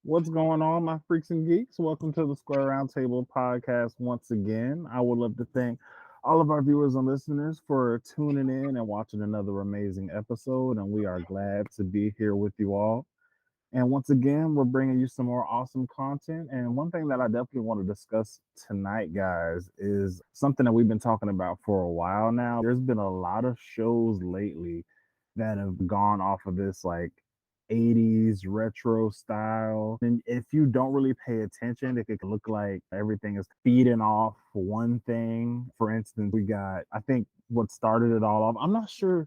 What's going on, my freaks and geeks? Welcome to the Square Roundtable podcast once again. I would love to thank all of our viewers and listeners for tuning in and watching another amazing episode, and we are glad to be here with you all. And once again, we're bringing you some more awesome content. And one thing that I definitely want to discuss tonight, guys, is something that we've been talking about for a while now. There's been a lot of shows lately that have gone off of this like 80s retro style. And if you don't really pay attention, it could look like everything is feeding off one thing. For instance, we got, I think what started it all off, I'm not sure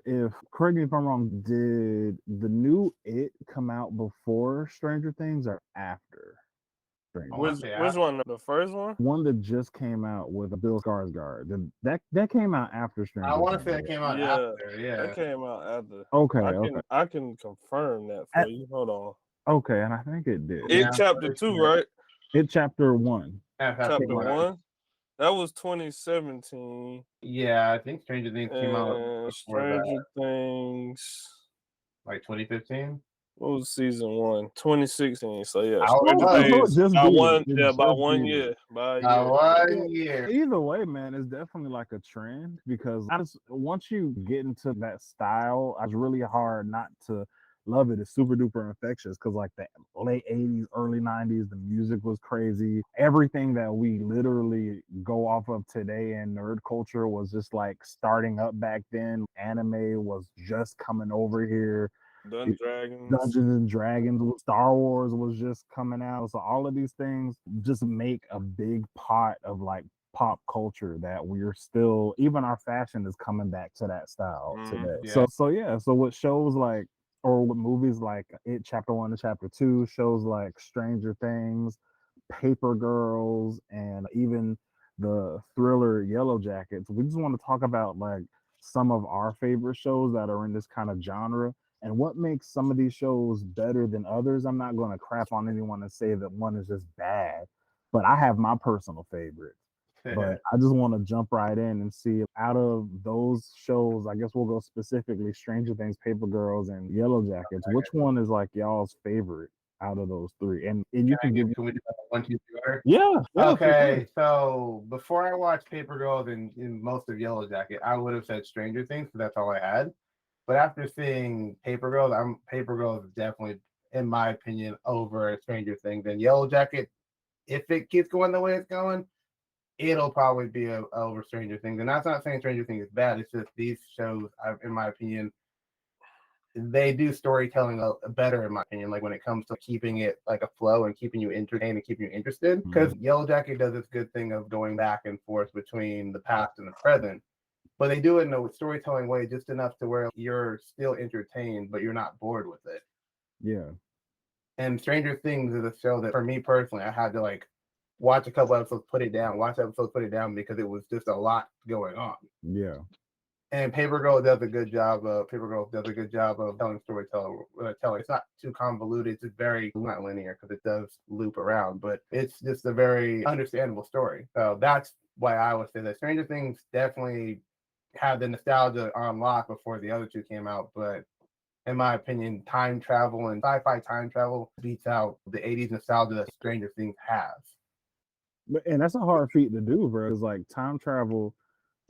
if, correct me if I'm wrong, did the new It come out before Stranger Things or after I Stranger want Things? to say Which after. one? The first one? One that just came out with Bill Skarsgård. That came out after I Stranger want to Things. say it came out Yeah, after. that Yeah. came out after. Okay, I okay, can I can confirm that for you. Hold on. okay, and I think it did. It Yeah. chapter 2, right? It chapter one. Chapter 1. That was 2017. Yeah, I think Stranger Things came out And before that, Stranger Things. like 2015. What was season 1? 2016. So yeah, I Stranger was- So it Things just by did. one. It Yeah, by just 1 did. year. By a year. 1 year. Either way, man, it's definitely like a trend because once you get into that style, it's really hard not to love it. It's super duper infectious because like the late 80s, early 90s, the music was crazy. Everything that we literally go off of today in nerd culture was just like starting up back then. Anime was just coming over here. Dungeons Dragons. Dungeons and Dragons, Star Wars was just coming out. So all of these things just make a big pot of like pop culture that we're still, even our fashion is coming back to that style today. yeah. So with shows like, or with movies like It Chapter 1 and Chapter 2, shows like Stranger Things, Paper Girls, and even the thriller Yellow Jackets, we just want to talk about like some of our favorite shows that are in this kind of genre and what makes some of these shows better than others. I'm not going to crap on anyone and say that one is just bad, but I have my personal favorites. But I just want to jump right in and see out of those shows, I guess we'll go specifically Stranger Things, Paper Girls, and Yellow Jackets. Which one is like y'all's favorite out of those three? And you can give Can we do that 1, 2, 3 order? yeah. Okay, so before I watched Paper Girls and in most of Yellow Jacket, I would have said Stranger Things because that's all I had. But after seeing Paper Girls, Paper Girls is definitely, in my opinion, over Stranger Things. And Yellow Jacket, if it keeps going the way it's going, it'll probably be over Stranger Things. And that's not saying Stranger Things is bad. It's just these shows, in my opinion, they do storytelling better, in my opinion, like when it comes to keeping it like a flow and keeping you entertained and keeping you interested. Because Yellow Jacket does this good thing of going back and forth between the past and the present. But they do it in a storytelling way just enough to where you're still entertained, but you're not bored with it. Yeah. And Stranger Things is a show that, for me personally, I had to like watch a couple episodes, put it down, because it was just a lot going on. Yeah. And Paper Girl does a good job of telling storytelling. It's not too convoluted. It's just very not linear because it does loop around, but it's just a very understandable story. So that's why I would say that Stranger Things definitely had the nostalgia on lock before the other two came out, but in my opinion, time travel and sci-fi time travel beats out the 80s nostalgia that Stranger Things has. And that's a hard feat to do, bro. It's like time travel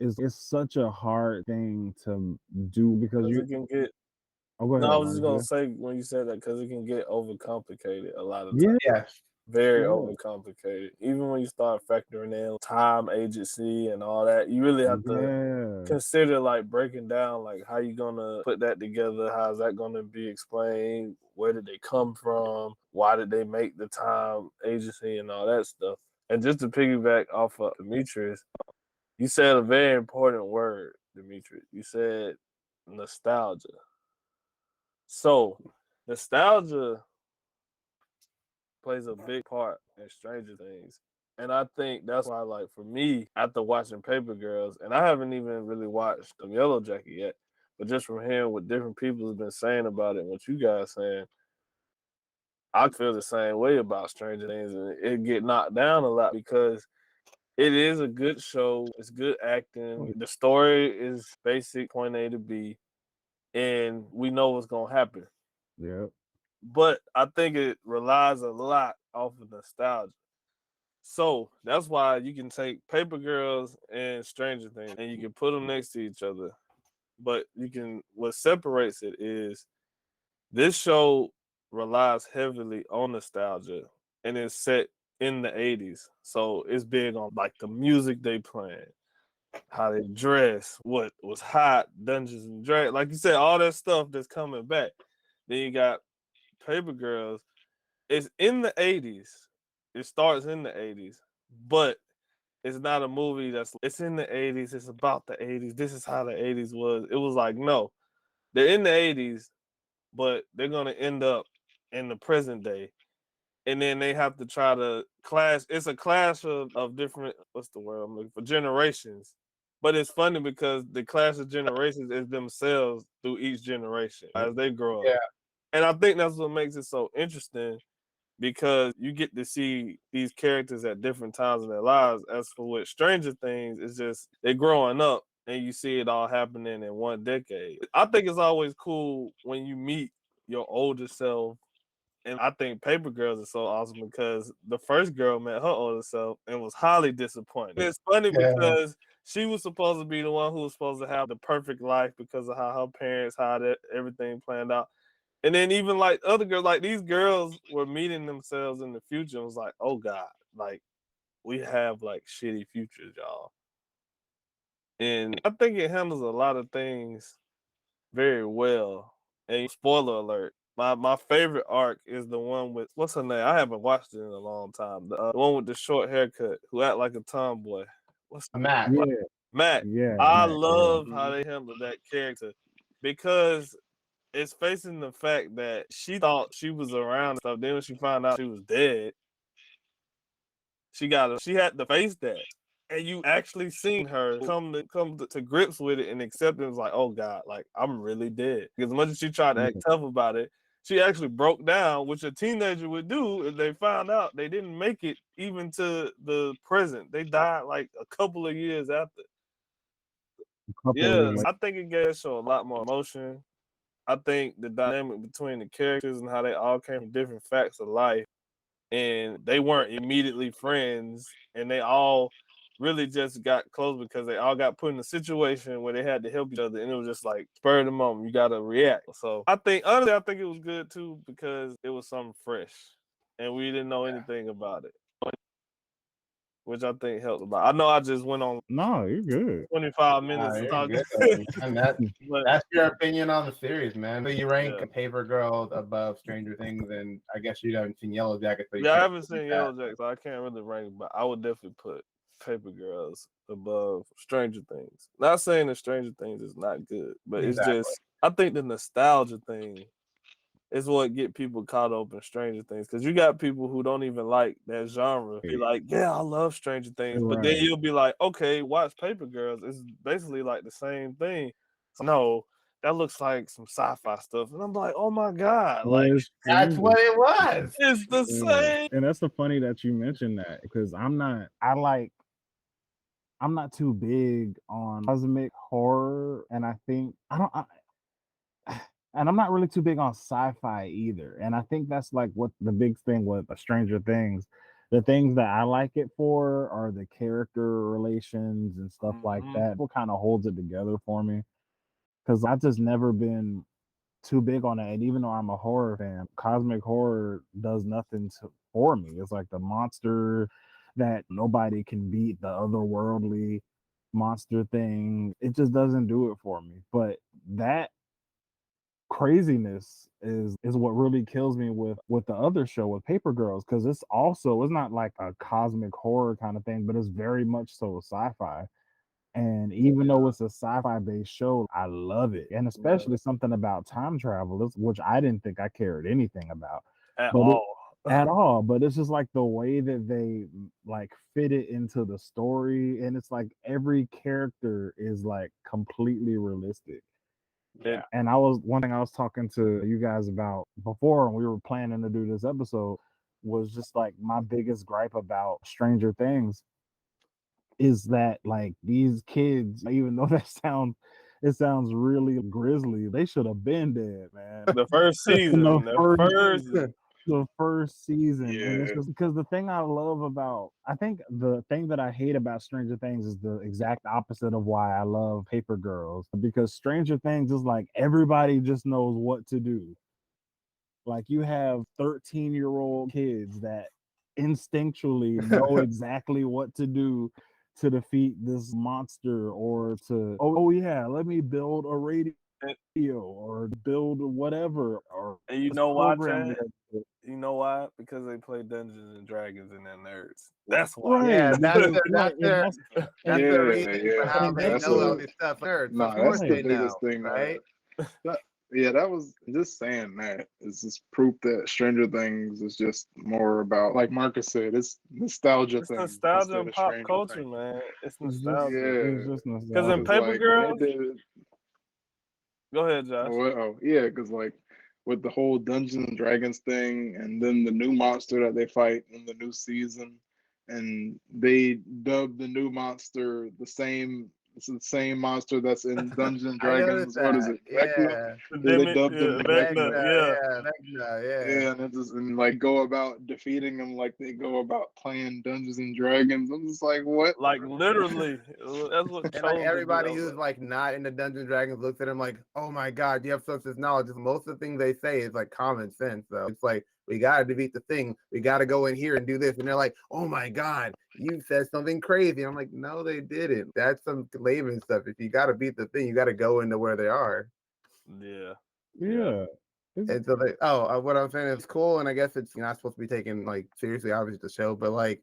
is such a hard thing to do because you can get. Oh, go ahead. No, I was just gonna say when you said that because it can get overcomplicated a lot of Yeah. times. Yes. Very Yeah. overcomplicated. Even when you start factoring in time, agency, and all that, you really have to consider like breaking down like how you gonna put that together. How's that gonna be explained? Where did they come from? Why did they make the time agency and all that stuff? And just to piggyback off of Dmitri, you said a very important word, Dmitri. You said nostalgia. So nostalgia plays a big part in Stranger Things. And I think that's why, like, for me, after watching Paper Girls, and I haven't even really watched the Yellow Jacket yet, but just from hearing what different people have been saying about it and what you guys saying, I feel the same way about Stranger Things, and it get knocked down a lot because it is a good show. It's good acting. The story is basic, point A to B, and we know what's going to happen. Yeah. but I think it relies a lot off of nostalgia. So that's why you can take Paper Girls and Stranger Things and you can put them next to each other. But what separates it is this show relies heavily on nostalgia and it's set in the 80s. So it's big on like the music they playing, how they dress, what was hot, Dungeons and Dragons. Like you said, all that stuff that's coming back. Then you got Paper Girls. It's in the 80s. It starts in the 80s, but it's not a movie it's in the 80s. It's about the 80s. This is how the 80s was. It was like, no, they're in the 80s, but they're going to end up in the present day. And then they have to try to clash. It's a clash of different, what's the word I'm looking for, generations. But it's funny because the clash of generations is themselves through each generation as they grow up. Yeah. And I think that's what makes it so interesting because you get to see these characters at different times in their lives. As for what Stranger Things is just they're growing up and you see it all happening in one decade. I think it's always cool when you meet your older self. And I think Paper Girls is so awesome because the first girl met her older self and was highly disappointed. It's funny because she was supposed to be the one who was supposed to have the perfect life because of how her parents had everything planned out. And then even like other girls, like these girls were meeting themselves in the future and was like, oh God, like we have like shitty futures, y'all. And I think it handles a lot of things very well. And spoiler alert, my favorite arc is the one with, what's her name? I haven't watched it in a long time. The one with the short haircut who act like a tomboy. What's Matt? Yeah, Matt. yeah. I Matt, love how they handle that character because it's facing the fact that she thought she was around and stuff. Then when she found out she was dead, she had to face that. And you actually seen her come to grips with it and accept it. It was like, oh God, like I'm really dead. Because as much as she tried to act tough about it, she actually broke down, which a teenager would do if they found out they didn't make it even to the present. They died like a couple of years after. Yeah, I think it gave the show a lot more emotion. I think the dynamic between the characters and how they all came from different facts of life and they weren't immediately friends and they all really just got close because they all got put in a situation where they had to help each other and it was just like spur of the moment, you gotta react. So I think it was good too because it was something fresh and we didn't know anything about it, which I think helped about. I know I just went on no, you're good. 25 minutes You're talking. good. And that's your opinion on the series, man. So you rank Paper Girls above Stranger Things, and I guess you haven't seen Yellow Jackets. I haven't seen Yellow Jackets, so I can't really rank, but I would definitely put Paper Girls above Stranger Things. Not saying that Stranger Things is not good, but it's just I think the nostalgia thing is what get people caught up in Stranger Things because you got people who don't even like that genre. Be like, yeah, I love Stranger Things, but then you'll be like, okay, watch Paper Girls. It's basically like the same thing. So, no, that looks like some sci-fi stuff, and I'm like, oh my God, like that's what it was. It's the same. And that's the funny that you mentioned that because I'm not too big on cosmic horror, and I think and I'm not really too big on sci-fi either. And I think that's like what the big thing with Stranger Things. The things that I like it for are the character relations and stuff like that. What kind of holds it together for me? Because I've just never been too big on it. And even though I'm a horror fan, cosmic horror does nothing for me. It's like the monster that nobody can beat, the otherworldly monster thing. It just doesn't do it for me. But that craziness is what really kills me with the other show with Paper Girls because it's not like a cosmic horror kind of thing, but it's very much so sci-fi. And even though it's a sci-fi based show, I love it. And especially something about time travel, which I didn't think I cared anything about at all. At all. But it's just like the way that they like fit it into the story. And it's like every character is like completely realistic. Yeah. And one thing I was talking to you guys about before when we were planning to do this episode was just like my biggest gripe about Stranger Things is that like these kids, even though that sounds it sounds really grisly. They should have been dead, man. The first season. The first season. Yeah. And it's just because the thing I love about, I think the thing that I hate about Stranger Things is the exact opposite of why I love Paper Girls. Because Stranger Things is like everybody just knows what to do. Like you have 13-year-old kids that instinctually know exactly what to do to defeat this monster, or to, oh yeah, let me build a radio or build whatever. Or And you know why, Chad? You know why? Because they play Dungeons and Dragons and they're nerds. That's why. Right. Yeah, that's Yeah, the reason for how they that's know all this stuff. Nerds. Nah, Of course that's the they biggest know, thing. right? That was just saying that is just proof that Stranger Things is just more about, like Marcus said, it's nostalgia It's thing. nostalgia instead and of pop Stranger culture, Things. man. It's It's nostalgia. Yeah, just Because in nostalgia. Paper like Girls, when they did, go ahead, Josh. oh yeah, because like with the whole Dungeons and Dragons thing, and then the new monster that they fight in the new season, and they dubbed the new monster the same. It's the same monster that's in Dungeons and I noticed Dragons. What is that. it? Vecna? Yeah. They dubbed him Vecna. Vecna, Yeah, and it just and like go about defeating them like they go about playing Dungeons and Dragons. I'm just like, what? Like literally, that's what. And like everybody who's like not into Dungeons and Dragons looks at him like, oh my god, you have such this knowledge. Most of the things they say is like common sense, though. It's like, we gotta defeat the thing. We gotta go in here and do this. And they're like, oh my god, you said something crazy. I'm like, no, they didn't. That's some layman stuff. If you gotta beat the thing, you gotta go into where they are. Yeah. And so they, what I'm saying is cool, and I guess it's not supposed to be taken like seriously, obviously, the show, but like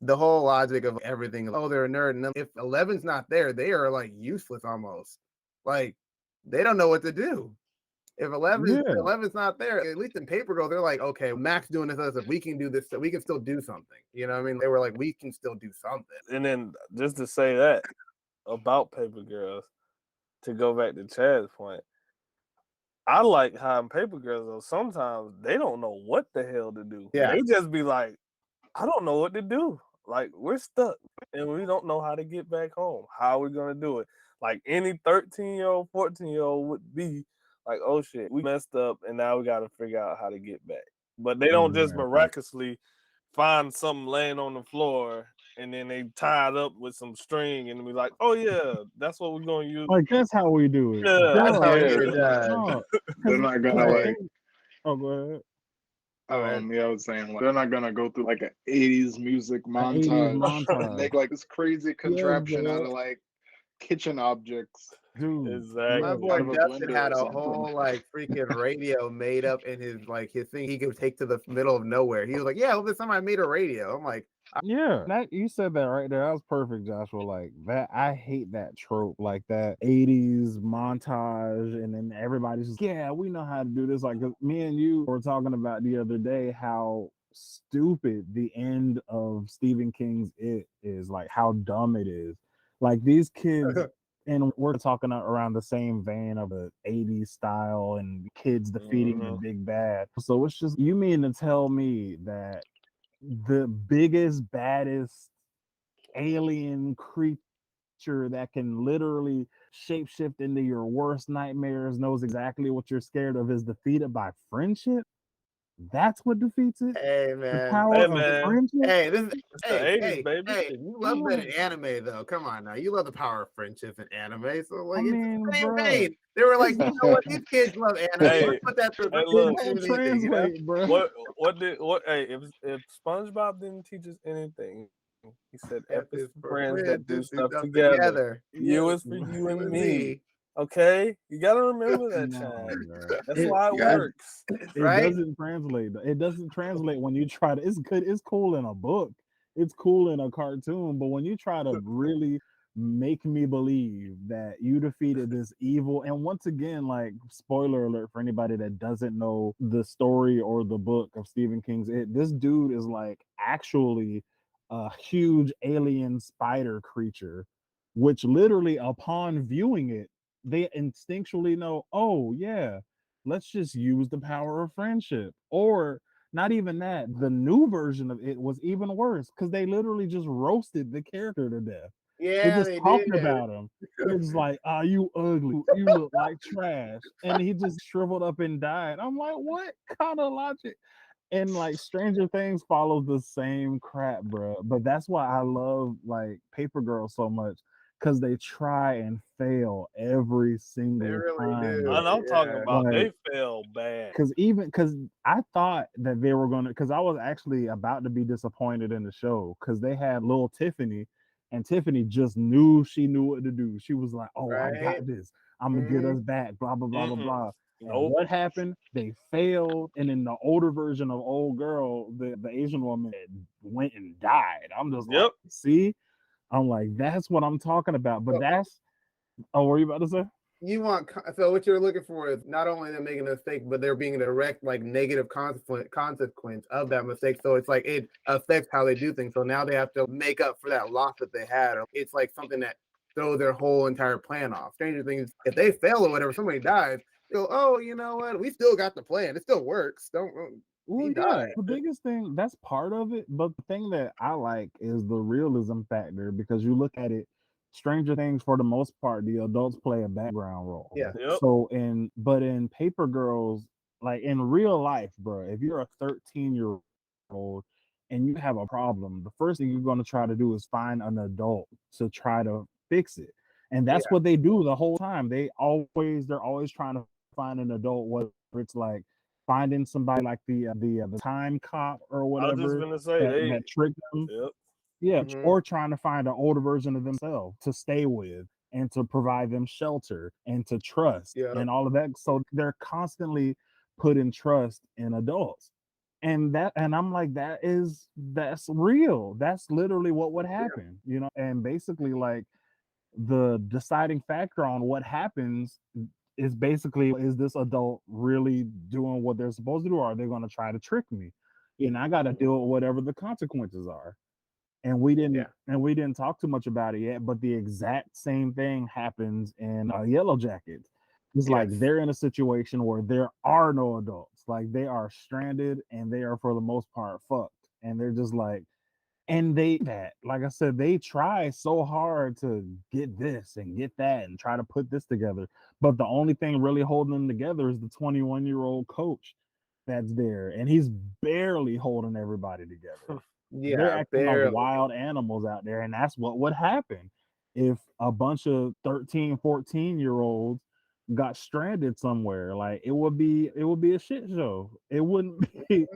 the whole logic of everything. Oh, they're a nerd, and if 11's not there, they are like useless almost. Like they don't know what to do. If 11's not there, at least in Paper Girl, they're like, okay, Mac's doing this, if we can do this, so we can still do something. You know what I mean? They were like, we can still do something. And then just to say that about Paper Girls, to go back to Chad's point, I like how in Paper Girls, though, sometimes they don't know what the hell to do. Yeah. They just be like, I don't know what to do. Like, we're stuck and we don't know how to get back home. How are we going to do it? Like any 13-year-old, 14-year-old would be like, oh shit, we messed up and now we got to figure out how to get back. But they don't just miraculously find something laying on the floor and then they tie it up with some string and be like, oh yeah, that's what we're going to use. Like, that's how we do it. Yeah, that's how it does. They're not gonna like. Oh, go ahead. Yeah, I was saying like they're not gonna go through like an 80s music montage and make like this crazy contraption out of like kitchen objects. Dude, exactly. My boy Justin had a whole like freaking radio made up in his thing he could take to the middle of nowhere. He was like, yeah, well, this time I made a radio. I'm like, you said that right there. That was perfect, Joshua. Like that, I hate that trope, like that 80s montage, and then everybody's just, yeah, we know how to do this. Like me and you were talking about the other day how stupid the end of Stephen King's It is, like how dumb it is. Like these kids, and we're talking around the same vein of the 80s style and kids defeating the big bad. So it's just, you mean to tell me that the biggest, baddest alien creature that can literally shapeshift into your worst nightmares knows exactly what you're scared of is defeated by friendship? That's what defeats it? hey man, the power of friendship? Hey, this is the 80s, baby. Hey, you love that in anime though. Come on now. You love the power of friendship in anime. So like, I mean, it's the same bro. vein. They were like, you know what, these kids love anime. Let's put that through. Translate, bro. If SpongeBob didn't teach us anything, he said F is for friends that do stuff together. U is for you and me. Okay, you gotta remember that, Chad. That's why it works. It doesn't translate. It doesn't translate when you try to. It's cool in a book. It's cool in a cartoon, but when you try to really make me believe that you defeated this evil, and once again, like, spoiler alert for anybody that doesn't know the story or the book of Stephen King's It, this dude is like actually a huge alien spider creature, which literally upon viewing it, they instinctually know, oh yeah, let's just use the power of friendship. Or not even that, the new version of it was even worse because they literally just roasted the character to death. They're Yeah, just they talking did. about him. They're just like, you ugly. You look like trash. And he just shriveled up and died. I'm like, what kind of logic? And like Stranger Things follows the same crap, bro. But that's why I love like Paper Girl so much, because they try and fail every single really time. do. And I'm talking Yeah. about they Like, fell bad. because I thought that they were gonna, because I was actually about to be disappointed in the show because they had little Tiffany, and Tiffany just knew she knew what to do. She was like, "Oh, I Right? got this. I'm gonna get us back." Blah blah blah blah Mm-mm. blah. And Nope. what happened? They failed, and in the older version of old girl, the Asian woman went and died. I'm just like, Yep. see, I'm like, that's what I'm talking about. But that's, oh, what were you about to say? You want so what you're looking for is not only them making a mistake, but there being a direct like negative consequence of that mistake. So it's like it affects how they do things. So now they have to make up for that loss that they had. It's like something that throws their whole entire plan off. Stranger Things, if they fail or whatever, somebody dies, you go, oh, you know what? We still got the plan. It still works. Don't Well, he yeah, died. the biggest thing, that's part of it. But the thing that I like is the realism factor, because you look at it, Stranger Things, for the most part, the adults play a background role. Yeah. Yep. So but in Paper Girls, like in real life, bro, if you're a 13-year-old and you have a problem, the first thing you're going to try to do is find an adult to try to fix it. And that's Yeah. what they do the whole time. They're always trying to find an adult, whether it's like finding somebody like the time cop or I was just whatever gonna say that tricked them. Yep. Yeah, Mhm. or trying to find an older version of themselves to stay with and to provide them shelter and to trust Yeah. and all of that. So they're constantly putting trust in adults. And I'm like, that's real. That's literally what would happen, you know. And basically, like, the deciding factor on what happens is basically, is this adult really doing what they're supposed to do, or are they going to try to trick me? And I got to deal with whatever the consequences are. And we didn't talk too much about it yet, but the exact same thing happens in Yellow Jackets. It's like Yes. they're in a situation where there are no adults, like they are stranded and they are for the most part fucked, and they're just like, and like I said, they try so hard to get this and get that and try to put this together, but the only thing really holding them together is the 21-year-old coach that's there, and he's barely holding everybody together. They're Yeah, acting like barely. wild animals out there, and that's what would happen if a bunch of 13, 14-year-olds got stranded somewhere. Like, it would be a shit show. It wouldn't be,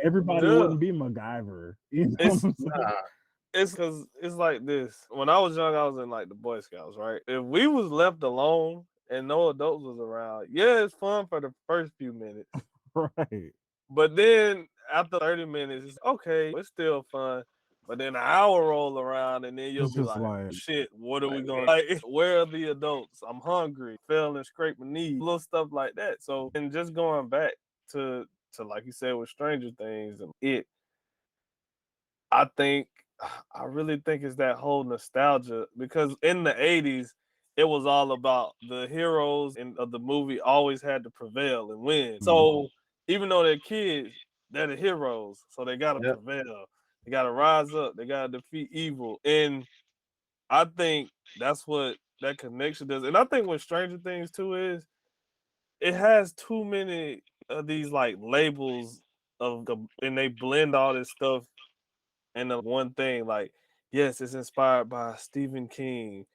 everybody Yeah. wouldn't be MacGyver. You know It's what I'm saying? Nah. It's because it's like this. When I was young, I was in like the Boy Scouts, right? If we was left alone and no adults was around, yeah, it's fun for the first few minutes. Right. But then after 30 minutes, it's okay, it's still fun. But then an hour roll around and then you'll It's be just like, like, shit, what are we going to like? Where are the adults? I'm hungry, fell and scraped my knee, little stuff like that. So, and just going back to like you said with Stranger Things and I really think it's that whole nostalgia, because in the 80s, it was all about the heroes of the movie always had to prevail and win. So even though they're kids, they're the heroes. So they got to Yep. prevail. They got to rise up. They got to defeat evil. And I think that's what that connection does. And I think what Stranger Things too is, it has too many of these like labels and they blend all this stuff and the one thing, like, yes, it's inspired by Stephen King.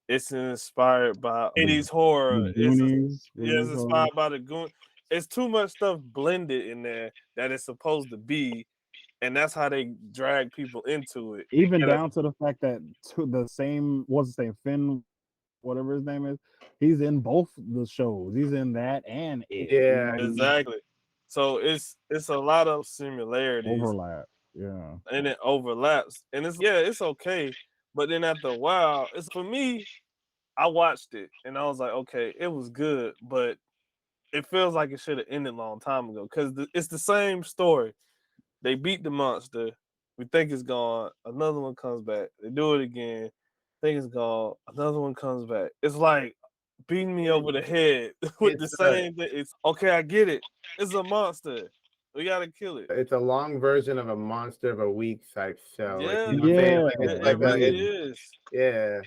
It's inspired by 80s horror. the Goonies. It's inspired by the Goon. It's too much stuff blended in there that it's supposed to be, and that's how they drag people into it. Even down to the fact that the same, what's his name, Finn, whatever his name is, he's in both the shows. He's in that and it. Yeah. Exactly. So it's a lot of similarities. Overlap. Yeah. And it overlaps. And it's okay. But then after a while, it's for me, I watched it and I was like, okay, it was good, but it feels like it should have ended a long time ago. Because it's the same story. They beat the monster. We think it's gone. Another one comes back. They do it again. Think it's gone. Another one comes back. It's like beating me over the head with the same thing. It's okay, I get it. It's a monster. We gotta kill it. It's a long version of a Monster of a Week type show. Like, Yeah, you know what I'm saying? Like, it, it's it like really is. yeah.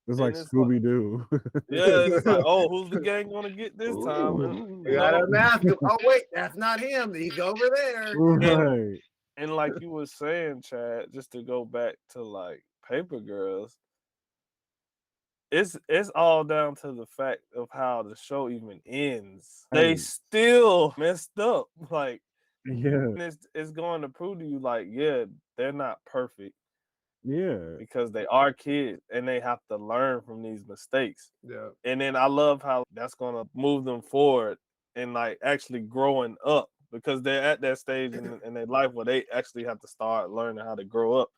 It's And like it's like, Scooby Doo. yeah, it's like, oh, who's the gang gonna get this time? And, You gotta mask him. Oh wait, that's not him. He's over there. Right. and like you were saying, Chad, just to go back to like Paper Girls, it's all down to the fact of how the show even ends. They Right. still messed up. Like, Yeah. and it's going to prove to you, like, yeah, they're not perfect Yeah. because they are kids and they have to learn from these mistakes. Yeah. And then I love how that's gonna move them forward and like actually growing up because they're at that stage in their life where they actually have to start learning how to grow up.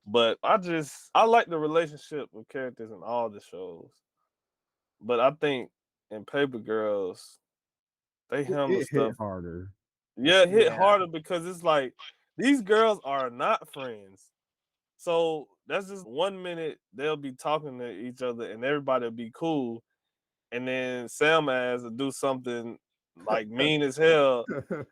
But I like the relationship with characters in all the shows. But I think in Paper Girls, they handle It stuff. hit harder. Yeah, it hit Yeah. harder because it's like these girls are not friends. So that's just 1 minute they'll be talking to each other and everybody will be cool. And then Sam has to do something like mean as hell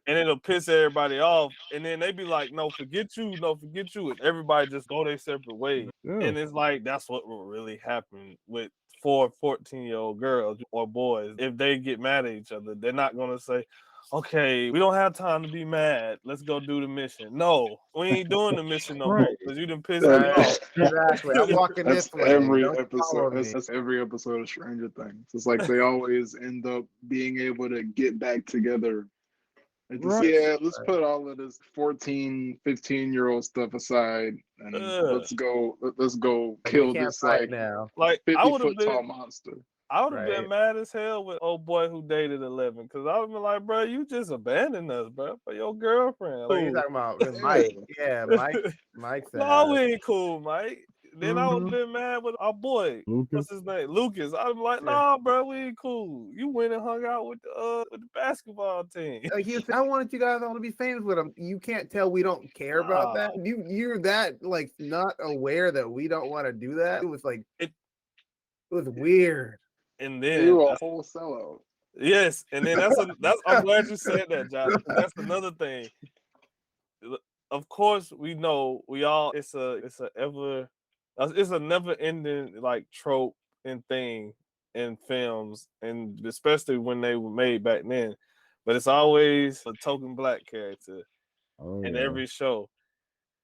and it'll piss everybody off. And then they be like, no, forget you. And everybody just go their separate ways. Yeah. And it's like, that's what will really happen with 4 14-year-old girls or boys. If they get mad at each other, they're not going to say, okay, we don't have time to be mad. Let's go do the mission. No, we ain't doing the mission no more Right. because you done pissed me off. Exactly. I'm walking That's this way. every Don't follow episode. me. That's every episode of Stranger Things. It's like they always end up being able to get back together. And just, Right. yeah, let's put all of this 14, 15-year-old stuff aside and let's go We kill can't this fight like now. Like, I would have 50-foot tall been. monster. I would have Right. been mad as hell with old boy who dated 11 because I would have been like, bro, you just abandoned us, bro, for your girlfriend. What are you talking about? With Mike. Yeah, Mike's No, we ain't cool, Mike. Then I would have Mhm. been mad with our boy. Lucas. What's his name? Lucas. I'd be like, Yeah. nah, bro, we ain't cool. You went and hung out with the basketball team. Like he was, I wanted you guys all to be famous with him. You can't tell we don't care about Nah. that. You're that like not aware that we don't want to do that. It was like It- it was weird. And You then were a whole sellout. yes, and then that's I'm glad you said that, Josh, because that's another thing. Of course, we know it's a never ending like trope and thing in films, and especially when they were made back then. But it's always a token black character Oh, in yeah. every show.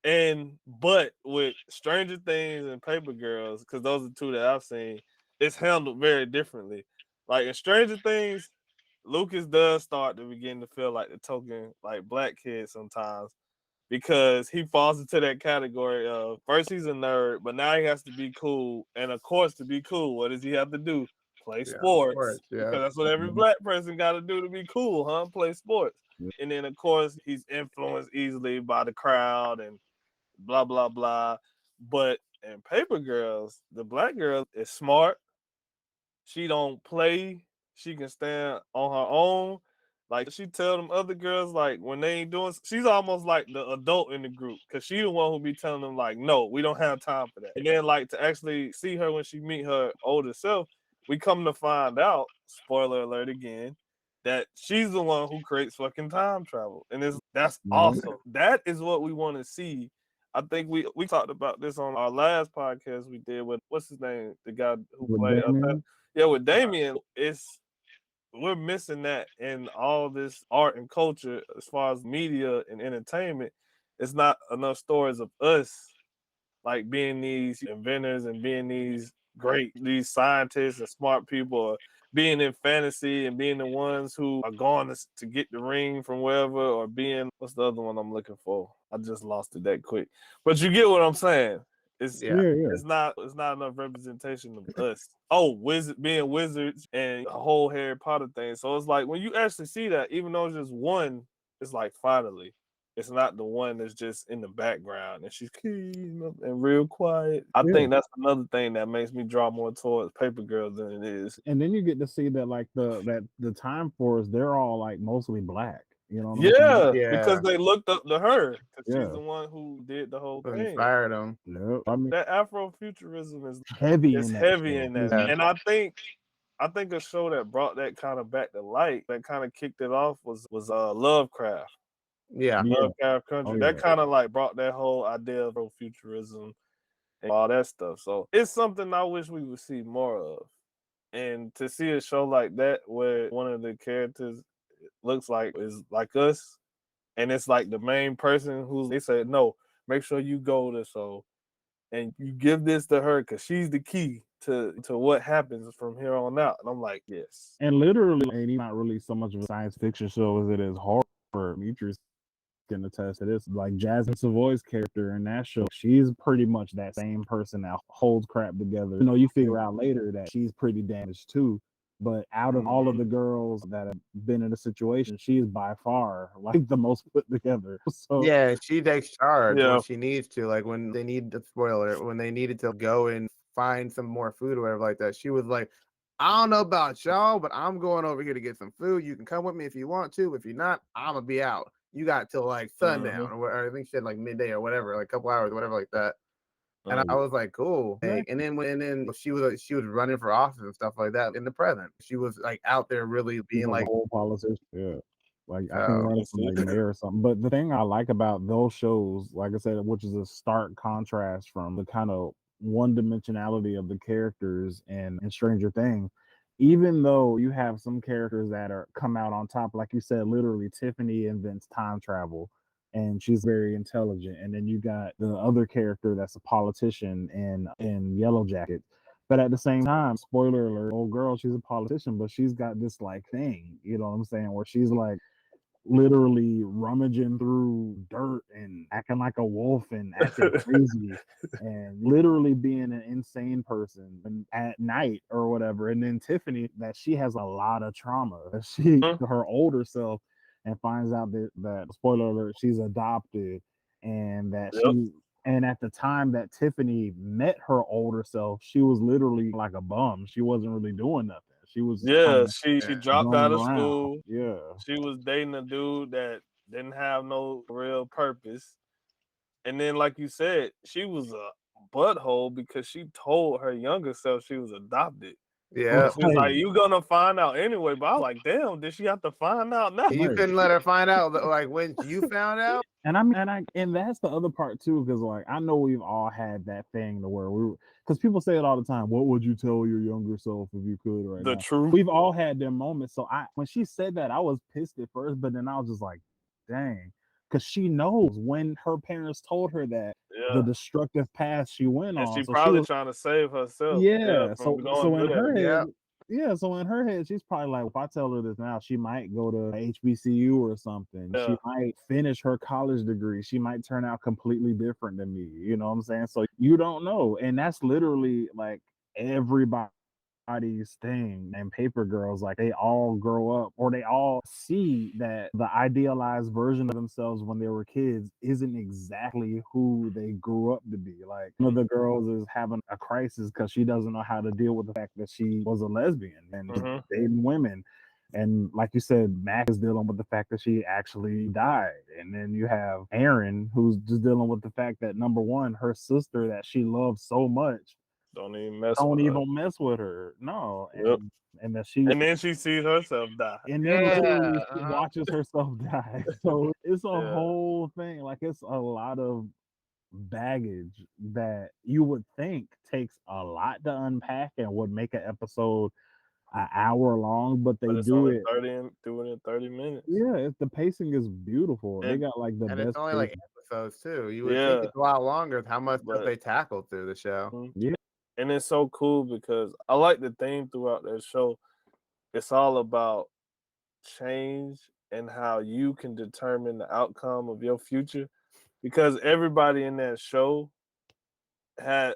But with Stranger Things and Paper Girls, because those are two that I've seen, it's handled very differently. Like in Stranger Things, Lucas does start to begin to feel like the token like black kid sometimes because he falls into that category of first he's a nerd, but now he has to be cool. And of course, to be cool, what does he have to do? Play sports. Yeah. Because that's what every black person got to do to be cool, huh? Play sports. Yeah. And then, of course, he's influenced easily by the crowd and blah, blah, blah. But in Paper Girls, the black girl is smart. She don't play. She can stand on her own. Like she tell them other girls, like when they ain't doing, she's almost like the adult in the group because she the one who be telling them like, no, we don't have time for that. And then like to actually see her when she meet her older self, we come to find out, spoiler alert again, that she's the one who creates fucking time travel, and that's awesome. That is what we want to see. I think we talked about this on our last podcast we did with what's his name, the guy who With played Damien? with Damien. We're missing that in all this art and culture as far as media and entertainment. It's not enough stories of us like being these inventors and being these scientists and smart people, or being in fantasy and being the ones who are going to get the ring from wherever, or being, what's the other one I'm looking for? I just lost it that quick. But you get what I'm saying. It's not enough representation of us. Oh, being wizards and a whole Harry Potter thing. So it's like when you actually see that, even though it's just one, it's like finally. It's not the one that's just in the background and she's and real quiet. I think that's another thing that makes me draw more towards Paper Girls than it is. And then you get to see that like the Time Force, they're all like mostly black. You know what Yeah, I'm saying? because they looked up to her because Yeah. she's the one who did the whole thing. Inspired them. Yep. I mean, That Afrofuturism is heavy it's in that heavy show. in that. Yeah. And I think a show that brought that kind of back to light, that kind of kicked it off was Lovecraft. Yeah. Lovecraft Country. Oh, That yeah. kind of like brought that whole idea of futurism and all that stuff. So it's something I wish we would see more of. And to see a show like that where one of the characters looks like is like us, and it's like the main person who's they said, no, make sure you go to so and you give this to her because she's the key to what happens from here on out. And I'm like, yes. And literally, and he's not really so much of a science fiction show as it is horror. Dmitri can attest to this. Like Jasmine Savoy's character in that show, she's pretty much that same person that holds crap together. You know, you figure out later that she's pretty damaged too. But out of all of the girls that have been in a situation, she is by far like the most put together. So Yeah, she takes charge Yeah. when she needs to. Like when they need the spoiler, when they needed to go and find some more food or whatever like that, she was like, I don't know about y'all, but I'm going over here to get some food. You can come with me if you want to. If you're not, I'm gonna be out. You got till like sundown or I think she said like midday or whatever, like a couple hours, whatever like that. And I was like, cool. Like, and then she was running for office and stuff like that in the present. She was like out there really being like a whole politician. Yeah. Like I can run for like mayor or something. But the thing I like about those shows, like I said, which is a stark contrast from the kind of one dimensionality of the characters in Stranger Things, even though you have some characters that are come out on top, like you said, literally Tiffany invents time travel and she's very intelligent. And then you got the other character that's a politician in Yellow Jacket. But at the same time, spoiler alert, old girl, she's a politician, but she's got this like thing, you know what I'm saying, where she's like literally rummaging through dirt and acting like a wolf and acting crazy and literally being an insane person at night or whatever. And then Tiffany, that she has a lot of trauma. She her older self and finds out that spoiler alert, she's adopted and that she and at the time that Tiffany met her older self, she was literally like a bum. She wasn't really doing nothing. She was she dropped out of school. Yeah. She was dating a dude that didn't have no real purpose. And then, like you said, she was a butthole because she told her younger self she was adopted. Yeah. She was like, you gonna find out anyway. But I was like, damn, did she have to find out now? You couldn't let her find out like when you found out. And and that's the other part too, because like I know we've all had that thing to where because people say it all the time. What would you tell your younger self if you could right now? Truth. We've all had their moments. So when she said that, I was pissed at first, but then I was just like, dang, because she knows when her parents told her that the destructive path she went on. She's so probably she was trying to save herself. So in her head. Yeah, so in her head, she's probably like, if I tell her this now, she might go to HBCU or something. Yeah. She might finish her college degree. She might turn out completely different than me. You know what I'm saying? So you don't know. And that's literally like everybody's thing. And Paper Girls, like they all grow up or they all see that the idealized version of themselves when they were kids isn't exactly who they grew up to be. Like one of the girls is having a crisis because she doesn't know how to deal with the fact that she was a lesbian and dating women. And like you said, Mac is dealing with the fact that she actually died. And then you have Aaron, who's just dealing with the fact that number one, her sister that she loves so much don't even mess with her. No. And that and then she sees herself die. And then literally she watches herself die. So it's a whole thing. Like it's a lot of baggage that you would think takes a lot to unpack and would make an episode an hour long, but they do it 30 minutes. Yeah, the pacing is beautiful. They got like the and best. It's only like episodes too. You would think it's a lot longer. How much they tackled through the show? Yeah. And it's so cool because I like the theme throughout that show. It's all about change and how you can determine the outcome of your future. Because everybody in that show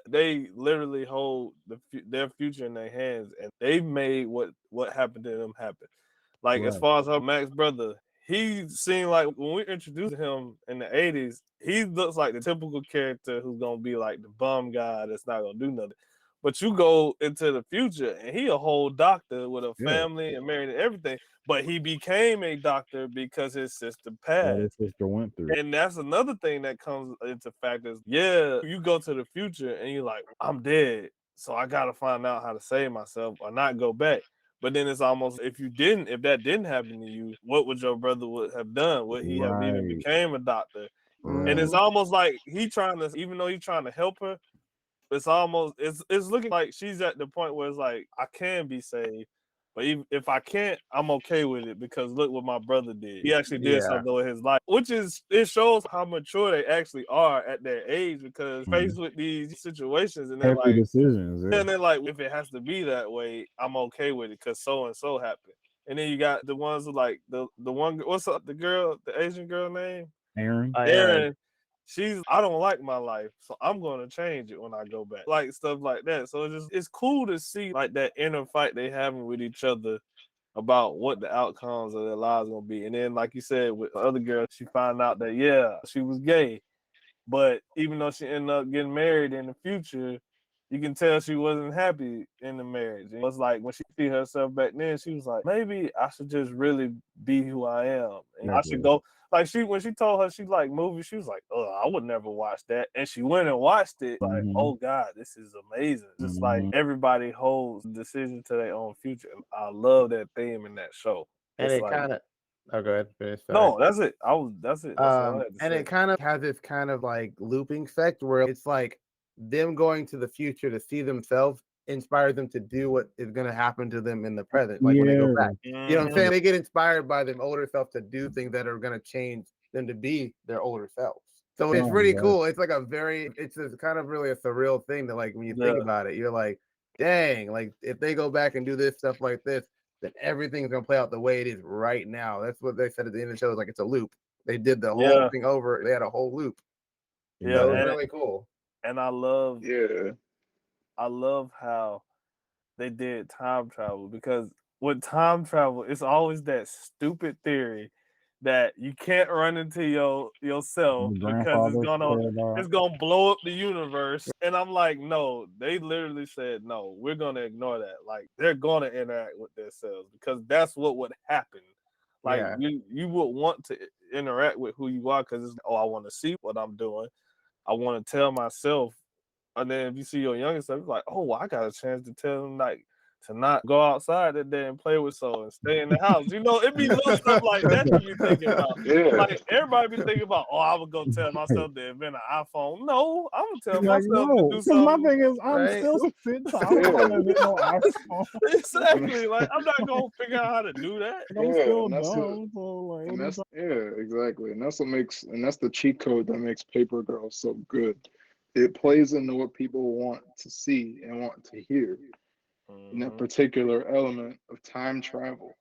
they literally hold their future in their hands, and they made what happened to them happen. Like as far as her Mac's brother, he seemed like when we introduced him in the 80s, he looks like the typical character who's gonna be like the bum guy that's not gonna do nothing. But you go into the future and he a whole doctor with a family and married and everything. But he became a doctor because his sister passed. His sister went through. And that's another thing that comes into factors. Yeah, you go to the future and you're like, I'm dead. So I gotta find out how to save myself or not go back. But then it's almost if that didn't happen to you, what would your brother would have done? Would he have even became a doctor? And it's almost like even though he's trying to help her, it's looking like she's at the point where it's like I can be saved, but even if I can't, I'm okay with it because look what my brother did. He actually did something with his life, it shows how mature they actually are at their age because faced with these situations and they're like decisions. Yeah. And they're like, if it has to be that way, I'm okay with it because so and so happened. And then you got the ones who like the one. What's up? The Asian girl name? Aaron. Aaron. I don't like my life, so I'm going to change it when I go back. Like stuff like that. So it's cool to see like that inner fight they having with each other about what the outcomes of their lives going to be. And then, like you said, with the other girl, she found out that, she was gay. But even though she ended up getting married in the future, you can tell she wasn't happy in the marriage. It was like when she see herself back then, she was like, maybe I should just really be who I am. And I should go. Like when she told her she liked movies, she was like, oh, I would never watch that. And she went and watched it. Like, oh God, this is amazing. Just like everybody holds decision to their own future. I love that theme in that show. And it kind of go ahead, finish. No, that's it. That's it. That's all I had to and say. it kind of has this kind of like looping effect where it's like them going to the future to see themselves inspires them to do what is going to happen to them in the present. Like when they go back, you know what I'm saying? They get inspired by them older self to do things that are going to change them to be their older selves. So it's really cool. It's like it's kind of really a surreal thing that like when you think about it, you're like, dang, like if they go back and do this stuff like this, then everything's gonna play out the way it is right now. That's what they said at the end of the show. Is like it's a loop. They did the whole thing over. They had a whole loop. Yeah, so it was really cool. And I love how they did time travel because with time travel, it's always that stupid theory that you can't run into yourself because it's gonna blow up the universe. And I'm like, no, they literally said no, we're gonna ignore that. Like they're gonna interact with themselves because that's what would happen. Like you would want to interact with who you are because it's I want to see what I'm doing. I want to tell myself. And then if you see your younger self, it's like, oh, I got a chance to tell them like to not go outside that day and play with and stay in the house. You know, it be little stuff like that you be thinking about. Like everybody be thinking about, I would go tell myself to invent an iPhone. No, I'm gonna tell myself to do something. My thing is, I'm still sitting, so I'm gonna invent no iPhone. Exactly. Like I'm not gonna figure out how to do that. I'm still dumb. Exactly. And that's the cheat code that makes Paper Girl so good. It plays into what people want to see and want to hear in that particular element of time travel.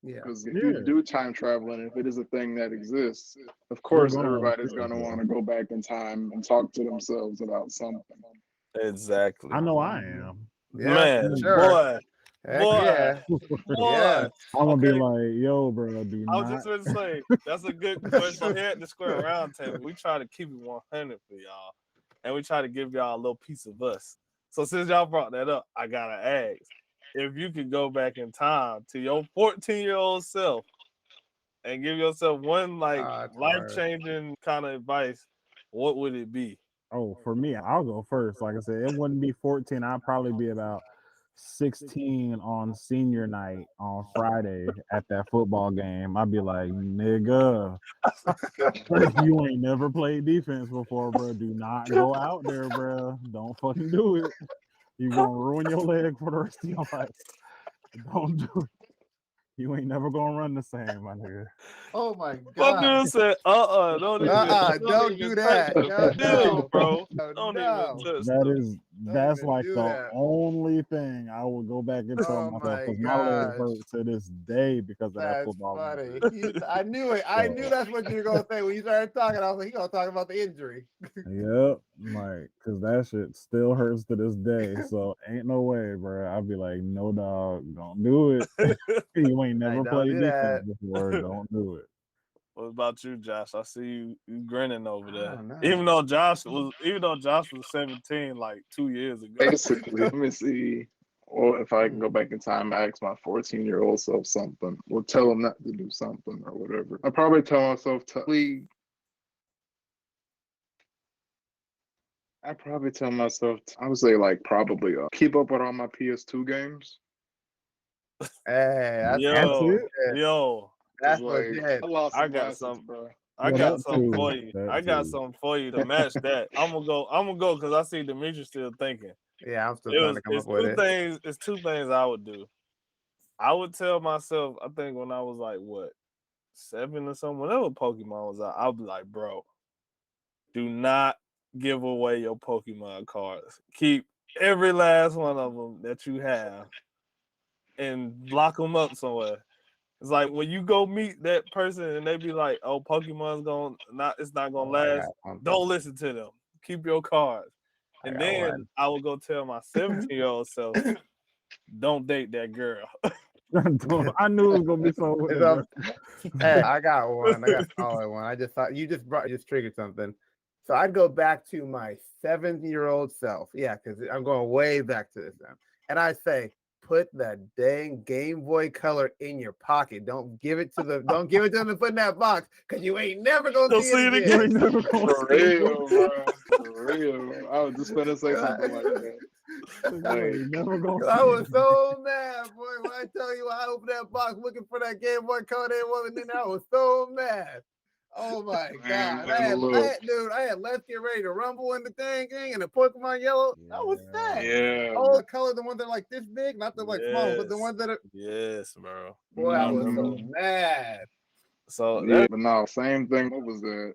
Because if you do time travel and if it is a thing that exists, of course everybody's going to want to go back in time and talk to themselves about something. Exactly. I know I am. Man, boy. Yeah. I'm gonna be like, yo, bro, do not. I was just going to say, that's a good question. Here at the Square Round Table, we try to keep it 100 for y'all. And we try to give y'all a little piece of us. So since y'all brought that up, I gotta ask, if you could go back in time to your 14-year-old self and give yourself one life-changing kind of advice, what would it be? Oh, for me, I'll go first. Like I said, it wouldn't be 14. I'd probably be about 16 on senior night on Friday at that football game. I'd be like, nigga, you ain't never played defense before, bro. Do not go out there, bro. Don't fucking do it. You're gonna ruin your leg for the rest of your life. Don't do it. You ain't never gonna run the same, my nigga. Oh my god. My girl said, don't do that. No, bro. Don't even touch That's like the only thing I would go back and tell myself because my leg hurts to this day because of that football. Funny. I knew it. I knew that's what you were gonna say when you started talking. I was like, he's gonna talk about the injury. Yep, like because that shit still hurts to this day. So ain't no way, bro. I'd be like, no, dog, don't do it. You ain't never played defense before. Don't do it. What about you, Josh? I see you grinning over there. Even though Josh was 17 like 2 years ago. Basically, let me see. Or if I can go back in time, ask my 14-year-old self something, or tell him not to do something or whatever. I probably tell myself I would say like probably keep up with all my PS2 games. Hey, That's it. Yo, That's like legit. I lost I some got assets, some. bro. I Well, got that something too. for you. That I got too. something for you to match that. I'm gonna go because I see Dmitri still thinking. Yeah, I'm still trying to come up with it. It's two things I would do. I would tell myself, I think when I was like what 7 or something, whenever Pokemon was out, I'd be like, bro, do not give away your Pokemon cards. Keep every last one of them that you have and lock them up somewhere. It's like when you go meet that person and they be like, "Oh, Pokemon's it's not gonna last." Don't listen to them. Keep your cards. And then I will go tell my 17-year-old self, "Don't date that girl." I knew it was gonna be so. Hey, I got one. I got a solid one. I just thought you just triggered something. So I'd go back to my 7-year-old self. Yeah, because I'm going way back to this now. And I say, put that dang Game Boy Color in your pocket. Don't give it to them to put in that box because you ain't never gonna see it again. You ain't never gonna For real, bro. For real. I was just gonna say something like that. I was so mad, boy. When I tell you I opened that box looking for that Game Boy Color, and then I was so mad. Oh my god! I had Let's Get Ready to Rumble in the thing and the Pokemon Yellow. Yeah. I was sad. Yeah. All the colors, the ones that are like this big, not the like small, but the ones that are. Yes, bro. Boy, I was so mad. So yeah, but no, same thing. What was that?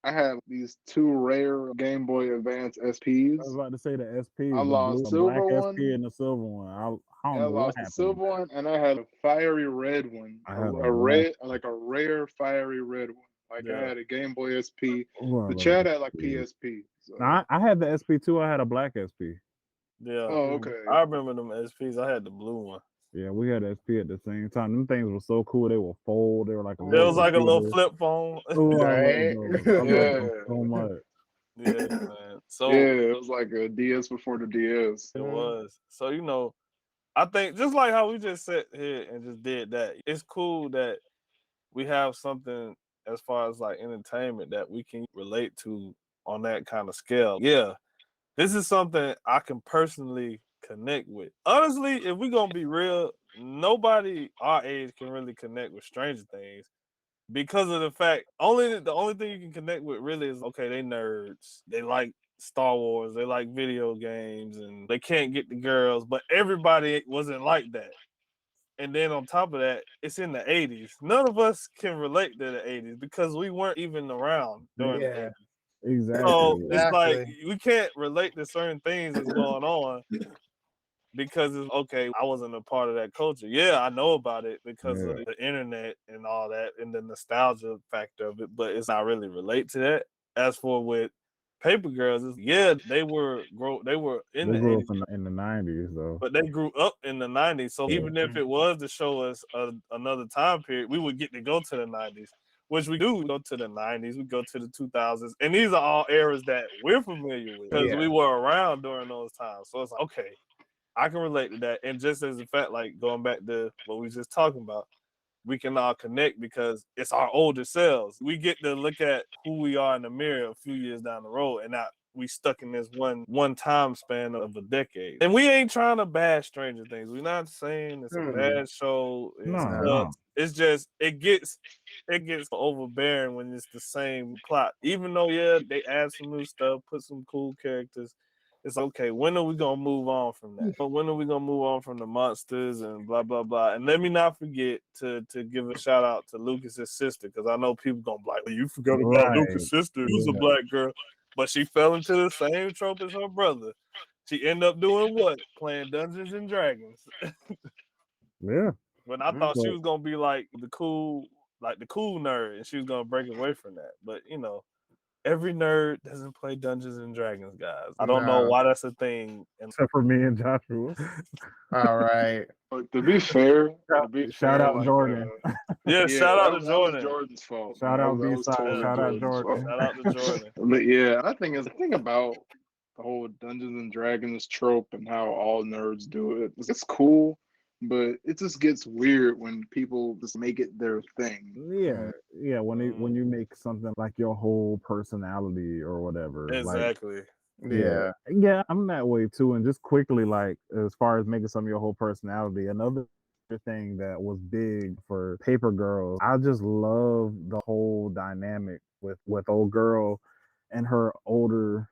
I have these 2 rare Game Boy Advance SPs. I was about to say the SP. I lost the silver black one. SP and the silver one. I don't know I lost what the silver one, and I had a fiery red one. I had A red, like a rare fiery red one. Like I had a Game Boy SP. The Chad had like PSP. So. No, I had the SP too. I had a black SP. Yeah. Oh, okay. I remember them SPs. I had the blue one. Yeah, we had SP at the same time. Them things were so cool. They were fold. They were like a little flip phone. Oh, I love them so much. Yeah, man. So yeah, it was like a DS before the DS. It was. So I think just like how we just sat here and just did that, it's cool that we have something as far as like entertainment that we can relate to on that kind of scale. Yeah, this is something I can personally connect with. Honestly, if we're gonna be real, nobody our age can really connect with Stranger Things because of the fact the only thing you can connect with really is okay, they nerds, they like Star Wars, they like video games, and they can't get the girls, but everybody wasn't like that. And then on top of that, it's in the 80s. None of us can relate to the 80s because we weren't even around during the 80s. Exactly. So it's like we can't relate to certain things that's going on because it's okay, I wasn't a part of that culture. Yeah, I know about it because of the internet and all that and the nostalgia factor of it, but it's not really relate to that. As for with Paper Girls, they were in the 80s. In the 90s though. But they grew up in the 90s. So even if it was to show us another time period, we would get to go to the 90s, which we do. We go to the 90s, we go to the 2000s. And these are all eras that we're familiar with because we were around during those times. So it's like, okay, I can relate to that. And just as a fact, like going back to what we just talking about, we can all connect because it's our older selves. We get to look at who we are in the mirror a few years down the road and not we stuck in this one time span of a decade. And we ain't trying to bash Stranger Things. We're not saying it's a bad show. It's just it gets overbearing when it's the same plot. Even though they add some new stuff, put some cool characters. It's okay. When are we gonna move on from that? When are we gonna move on from the monsters and blah blah blah? And let me not forget to give a shout out to Lucas's sister because I know people gonna be like, well, you forgot about Lucas' sister. Who's a black girl, but she fell into the same trope as her brother. She ended up doing what? Playing Dungeons and Dragons. Yeah. But I thought she was gonna be like the cool nerd, and she was gonna break away from that. But every nerd doesn't play Dungeons and Dragons, guys. I don't know why that's a thing. Except for me and Joshua. All right. But to be fair, shout out Jordan. Shout out to Jordan. That was Jordan's fault. Shout out B-side. Shout out Jordan. Shout out to Jordan. But yeah, I think the thing about the whole Dungeons and Dragons trope and how all nerds do it, it's cool. But it just gets weird when people just make it their thing. Yeah. When you make something like your whole personality or whatever. Exactly. Yeah, I'm that way too. And just quickly, like as far as making some of your whole personality, another thing that was big for Paper Girls, I just love the whole dynamic with old girl and her older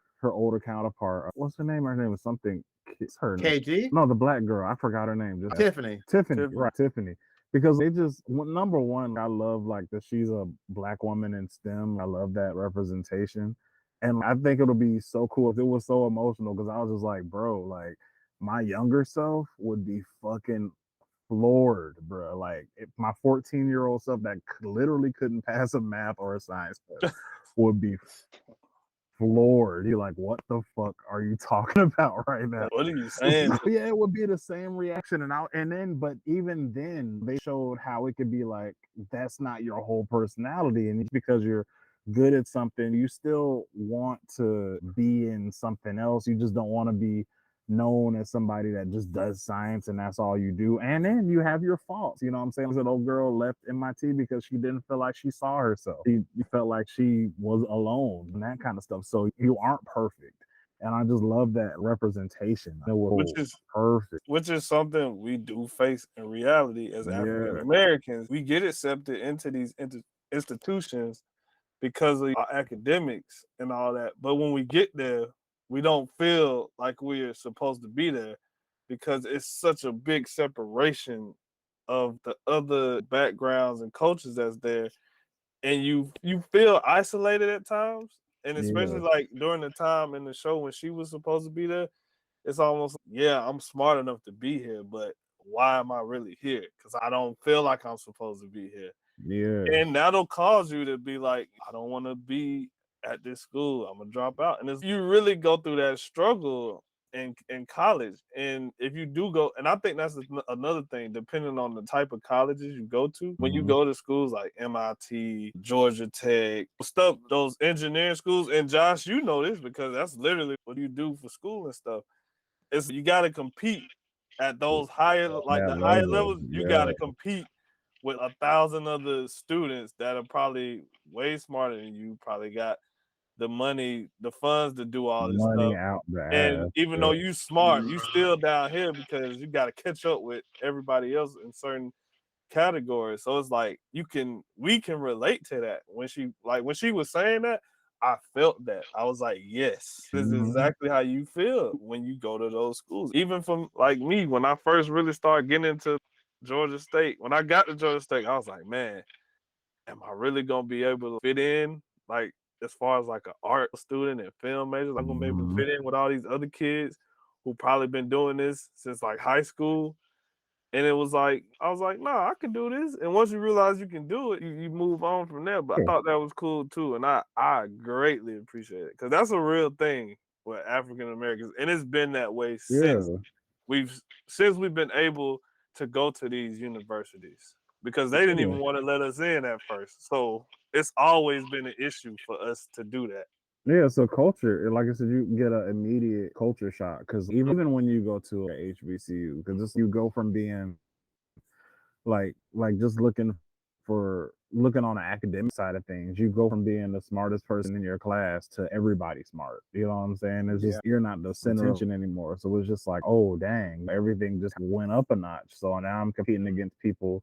counterpart. What's her name? Her name was something. It's her name. KG? No, the black girl. I forgot her name. Just Tiffany. Tiffany, right? Tiffany. Because they just number one, I love like that she's a black woman in STEM. I love that representation. And I think it'll be so cool if it was so emotional because I was just like, bro, like my younger self would be fucking floored, bro. Like if my 14-year-old self that literally couldn't pass a math or a science test would be floored. You're like, what the fuck are you talking about right now? What are you saying? So, yeah, it would be the same reaction. But even then, they showed how it could be like that's not your whole personality, and because you're good at something, you still want to be in something else. You just don't want to be known as somebody that just does science and that's all you do. And then you have your faults. You know what I'm saying? That old girl left MIT because she didn't feel like she saw herself. She felt like she was alone and that kind of stuff. So you aren't perfect. And I just love that representation. Which is perfect. Which is something we do face in reality as African Americans. We get accepted into these institutions because of our academics and all that. But when we get there, we don't feel like we're supposed to be there because it's such a big separation of the other backgrounds and cultures that's there. And you feel isolated at times. And especially like during the time in the show when she was supposed to be there, it's almost, I'm smart enough to be here, but why am I really here? Because I don't feel like I'm supposed to be here. Yeah. And that'll cause you to be like, I don't want to be at this school. I'm going to drop out. And you really go through that struggle in college. And if you do go, and I think that's another thing, depending on the type of colleges you go to, when you go to schools like MIT, Georgia Tech, stuff, those engineering schools, and Josh, you know this because that's literally what you do for school and stuff. It's you got to compete at those higher, like the higher levels. You got to compete with 1,000 other students that are probably way smarter than you. Probably got the money, the funds to do all this stuff. Out and even though you smart, you still down here because you got to catch up with everybody else in certain categories. So it's like we can relate to that. When she was saying that, I felt that. I was like, yes, this is exactly how you feel when you go to those schools. Even from like me, when I first really started getting into Georgia State, when I got to Georgia State, I was like, man, am I really gonna be able to fit in? Like as far as like an art student and film majors, I'm gonna be able to fit in with all these other kids who probably been doing this since like high school. And it was like, I was like, nah, I can do this. And once you realize you can do it, you move on from there. But I thought that was cool too. And I greatly appreciate it. Because that's a real thing with African Americans. And it's been that way since we've been able to go to these universities. Because they didn't even want to let us in at first. So it's always been an issue for us to do that. Yeah, so culture, like I said, you get an immediate culture shock because even when you go to a HBCU, because you go from being like just looking on the academic side of things, you go from being the smartest person in your class to everybody smart. You know what I'm saying? It's just you're not the center of attention anymore. So it's just like, oh dang, everything just went up a notch. So now I'm competing against people,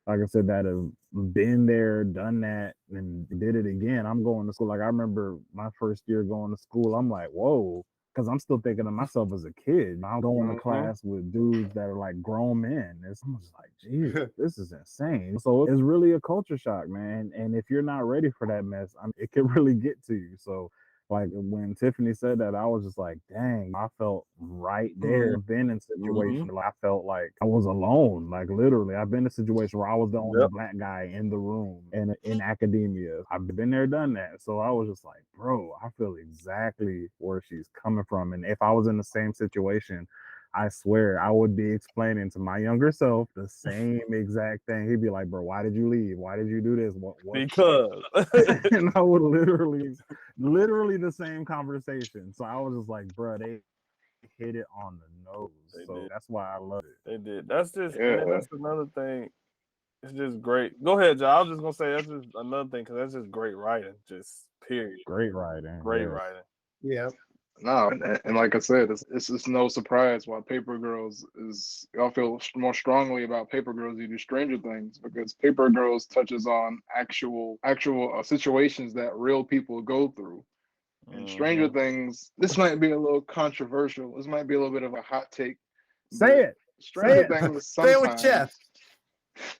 like I said, that have been there, done that, and did it again. I'm going to school. Like I remember my first year going to school, I'm like, whoa, because I'm still thinking of myself as a kid. I'm going to class with dudes that are like grown men. I'm just like, geez, this is insane. So it's really a culture shock, man. And if you're not ready for that mess, it can really get to you. So like when Tiffany said that, I was just like, dang, I felt right there. I've been in situations I felt like I was alone. Like literally, I've been in a situation where I was the only black guy in the room and in academia. I've been there, done that. So I was just like, bro, I feel exactly where she's coming from. And if I was in the same situation, I swear I would be explaining to my younger self the same exact thing. He'd be like, bro, why did you leave? Why did you do this? What? Because and I would literally the same conversation. So I was just like, bro, they hit it on the nose. That's why I love it. They did. That's just that's another thing. It's just great. Go ahead, John. I was just gonna say that's just another thing because that's just great writing. Just period. Great writing. Great writing. Yeah. No, and like I said, it's just no surprise why Paper Girls is. Y'all feel more strongly about Paper Girls than you do Stranger Things, because Paper Girls touches on actual situations that real people go through. And Stranger Things, this might be a little controversial. This might be a little bit of a hot take, Say but it. Stranger Say it. Things Say it with sometimes.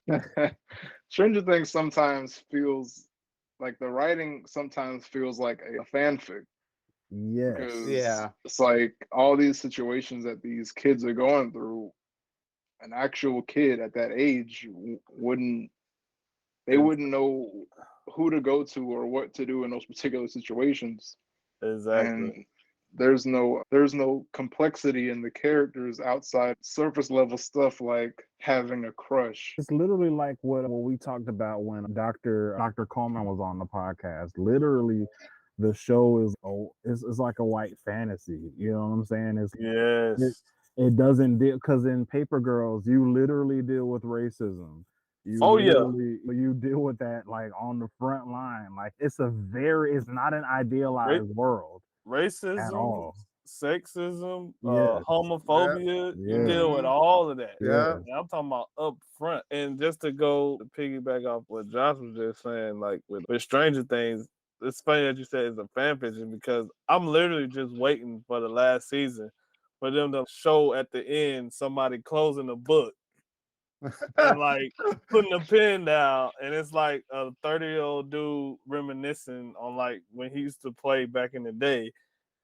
Jeff. Stranger Things sometimes feels like the writing sometimes feels like a fanfic, Yes. because Yeah. it's like all these situations that these kids are going through, an actual kid at that age wouldn't know who to go to or what to do in those particular situations. Exactly. And there's no complexity in the characters outside surface level stuff like having a crush. It's literally like what we talked about when Dr. Coleman was on the podcast. Literally, the show is like a white fantasy. You know what I'm saying? Yes. It doesn't deal, because in Paper Girls, you literally deal with racism. You deal with that like on the front line. Like it's not an idealized world at Racism, all. sexism, Yes. homophobia. You Yeah. deal with all of that. Yeah. And I'm talking about up front. And just to go to piggyback off what Josh was just saying, like with Stranger Things, it's funny that you said it's a fan fiction, because I'm literally just waiting for the last season for them to show at the end somebody closing a book and like putting a pen down, and it's like a 30-year-old dude reminiscing on like when he used to play back in the day.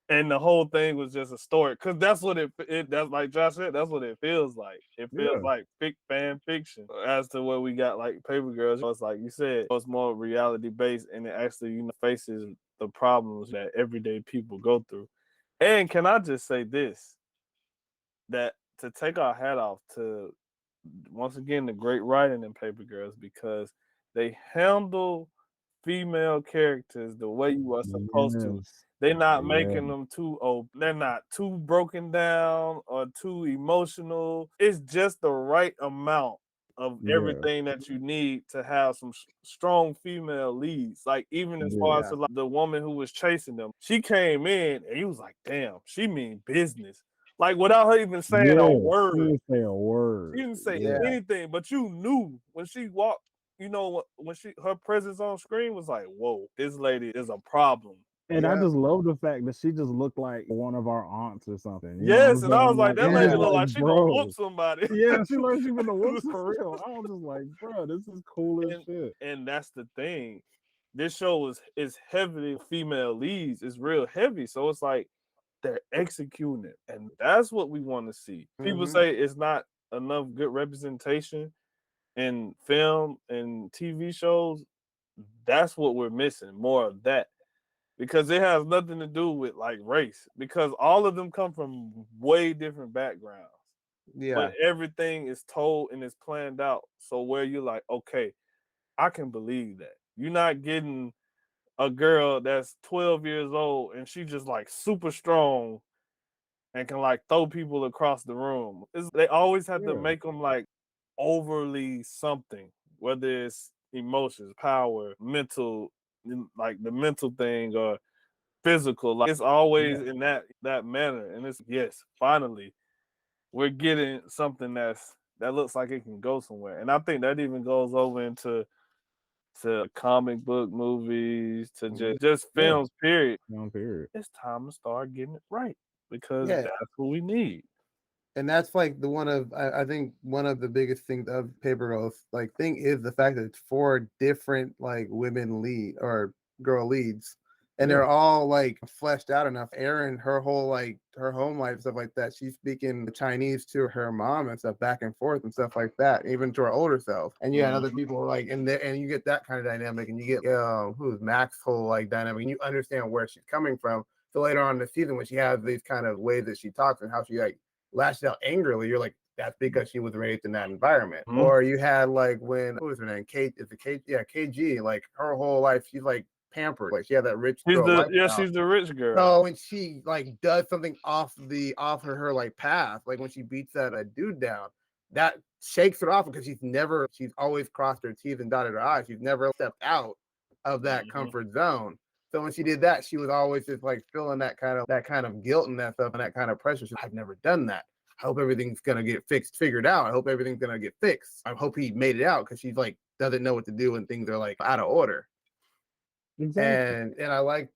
And the whole thing was just a story, because that's what that's like Josh said, that's what it feels like. It feels like fan fiction. As to what we got like Paper Girls, it's like you said, it's more reality based, and it actually faces the problems that everyday people go through. And can I just say this, that to take our hat off to, once again, the great writing in Paper Girls, because they handle female characters the way you are supposed to. Yes. They're not making them they're not too broken down or too emotional. It's just the right amount of everything that you need to have some strong female leads. Like even as far as like, the woman who was chasing them, she came in and he was like, damn, she mean business. Like without her even saying a word. She didn't say a word. She didn't say anything, but you knew when she walked, when her presence on screen was like, whoa, this lady is a problem. And I just love the fact that she just looked like one of our aunts or something. Yes, and I was like, that lady look like she gonna bro. whoop somebody. Yeah, she looks like she gonna whoop for real. I was just like, bro, this is cool as shit. And that's the thing. This show is heavily female leads. It's real heavy. So it's like they're executing it. And that's what we want to see. People say it's not enough good representation in film and TV shows. That's what we're missing. More of that. Because it has nothing to do with like race, because all of them come from way different backgrounds. Yeah. But everything is told and is planned out. So where you're like, okay, I can believe that. You're not getting a girl that's 12 years old and she's just like super strong and can like throw people across the room. They always have to make them like overly something, whether it's emotions, power, mental, like the mental thing, or physical. Like it's always in that manner. And it's finally we're getting something that looks like it can go somewhere. And I think that even goes over into comic book movies, to just films, period. It's time to start getting it right, because that's what we need. And that's like I think one of the biggest things of Paper Girls thing is the fact that it's 4 different like women lead or girl leads, and they're all like fleshed out enough. Erin, her whole her home life, stuff like that, she's speaking Chinese to her mom and stuff, back and forth and stuff like that, even to her older self. And you had other people like in there, and you get that kind of dynamic, and you get who's Max's whole like dynamic, and you understand where she's coming from. So later on in the season, when she has these kind of ways that she talks and how she like lashed out angrily, you're like, that's because she was raised in that environment. Or you had like when, what was her name? KG, like her whole life, she's like pampered. Like she had that rich girl. She's the rich girl. So when she like does something off her like path, like when she beats that dude down, that shakes her off, because she's always crossed her T's and dotted her I's. She's never stepped out of that comfort zone. So when she did that, she was always just like feeling that kind of guilt and that stuff and that kind of pressure. She's like, I've never done that. I hope everything's gonna get figured out. I hope everything's gonna get fixed. I hope he made it out, because she's like doesn't know what to do when things are like out of order. Exactly. And I like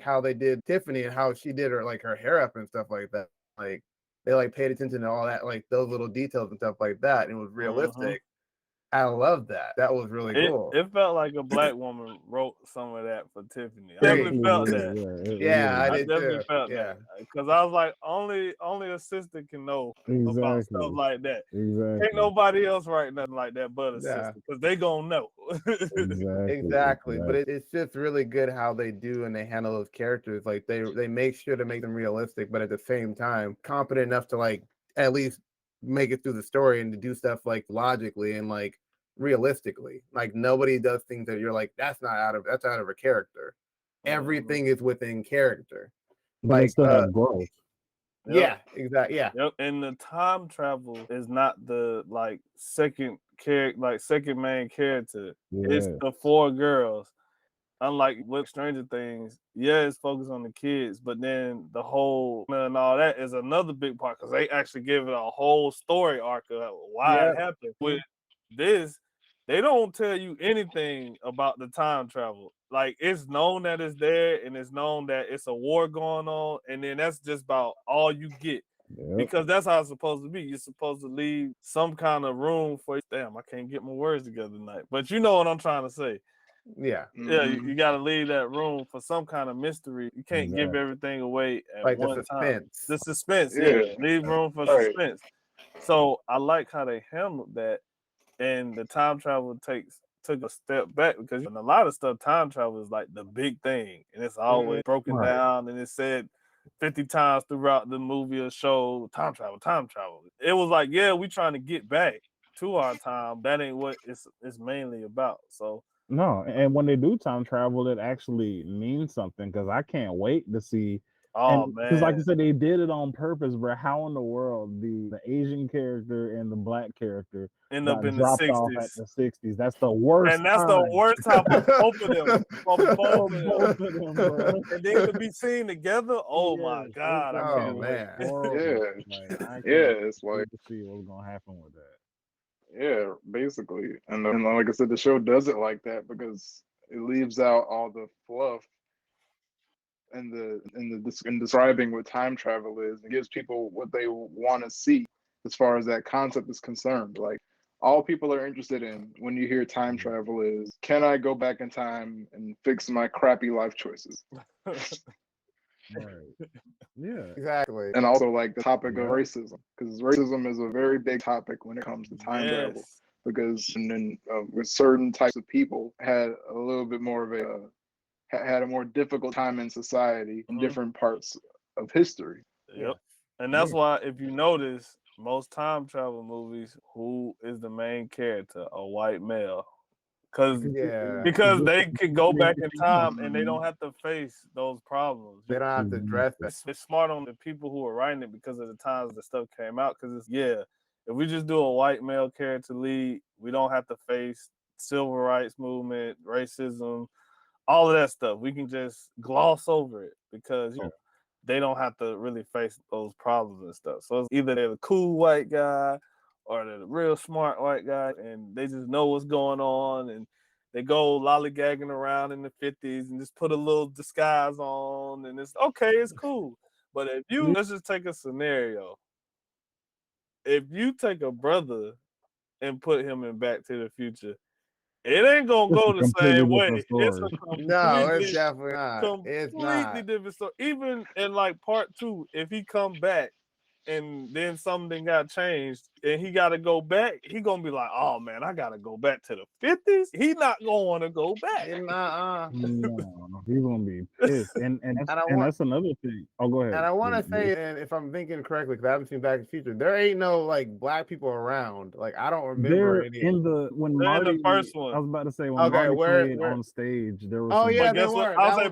how they did Tiffany and how she did her hair up and stuff like that. Like they like paid attention to all that, like those little details and stuff like that. And it was realistic. I love that. That was really cool. It felt like a black woman wrote some of that for Tiffany. I definitely felt that. Yeah, I did definitely too. felt that. Because I was like, only a sister can know about stuff like that. Ain't nobody else write nothing like that but a sister, because they gonna know. Exactly. But it's just really good how they do and they handle those characters. Like they make sure to make them realistic, but at the same time competent enough to like at least make it through the story and to do stuff like logically and like realistically. Like nobody does things that you're like, that's out of a character. Everything is within character. But like still have growth. Yeah, exactly. Yeah. Yep. And the time travel is not the like second main character. It's the 4 girls. Unlike with Stranger Things, it's focused on the kids, but then the whole and all that is another big part, because they actually give it a whole story arc of why it happened. With this, they don't tell you anything about the time travel. Like, it's known that it's there, and it's known that it's a war going on, and then that's just about all you get. Because that's how it's supposed to be. You're supposed to leave some kind of room for, damn, I can't get my words together tonight. But you know what I'm trying to say. Yeah. Yeah, you got to leave that room for some kind of mystery. You can't give everything away at like one time. The suspense, Yeah. leave room for suspense. So I like how they handled that, and the time travel took a step back, because in a lot of stuff, time travel is like the big thing, and it's always broken down, and it's said 50 times throughout the movie or show, time travel. It was like, we trying to get back to our time. That ain't what it's mainly about. So no, and when they do time travel, it actually means something, because I can't wait to see. Man, because like I said, they did it on purpose, bro. How in the world the Asian character and the black character end up in the dropped 60s. off at the 60s? That's the worst. And that's the worst time for both of them. Both of them, bro. And then to be seen together, oh my God! I can't wait. It's like to see what's gonna happen with that. Yeah, basically, and like I said, the show does it like that because it leaves out all the fluff in describing what time travel is. It gives people what they want to see as far as that concept is concerned. Like, all people are interested in when you hear time travel is, can I go back in time and fix my crappy life choices? Yeah, exactly. And also like the topic of racism, because racism is a very big topic when it comes to time travel, because with certain types of people had a little bit more of had a more difficult time in society in different parts of history. And that's why, if you notice, most time travel movies, who is the main character? A white male. Because they could go back in time and they don't have to face those problems. They don't have to address that. It's smart on the people who are writing it, because of the times the stuff came out. Because if we just do a white male character lead, we don't have to face civil rights movement, racism, all of that stuff. We can just gloss over it, because they don't have to really face those problems and stuff. So it's either they're the cool white guy, or they're the real smart white guy, and they just know what's going on, and they go lollygagging around in the 50s and just put a little disguise on, and it's okay, it's cool. But let's just take a scenario. If you take a brother and put him in Back to the Future, it ain't gonna go the same way. It's it's definitely not. It's completely different story. Even in like part 2, if he come back and then something got changed and he got to go back, he gonna be like, oh man, I gotta go back to the 50s. He not gonna want to go back. No, he's gonna be pissed. And that's another thing. Oh, go ahead. And I want to say, and if I'm thinking correctly, because I haven't seen Back to the Future, there ain't no like black people around. Like, I don't remember any. When Marty, in the first one. I was about to say, when Marty played on stage, there was.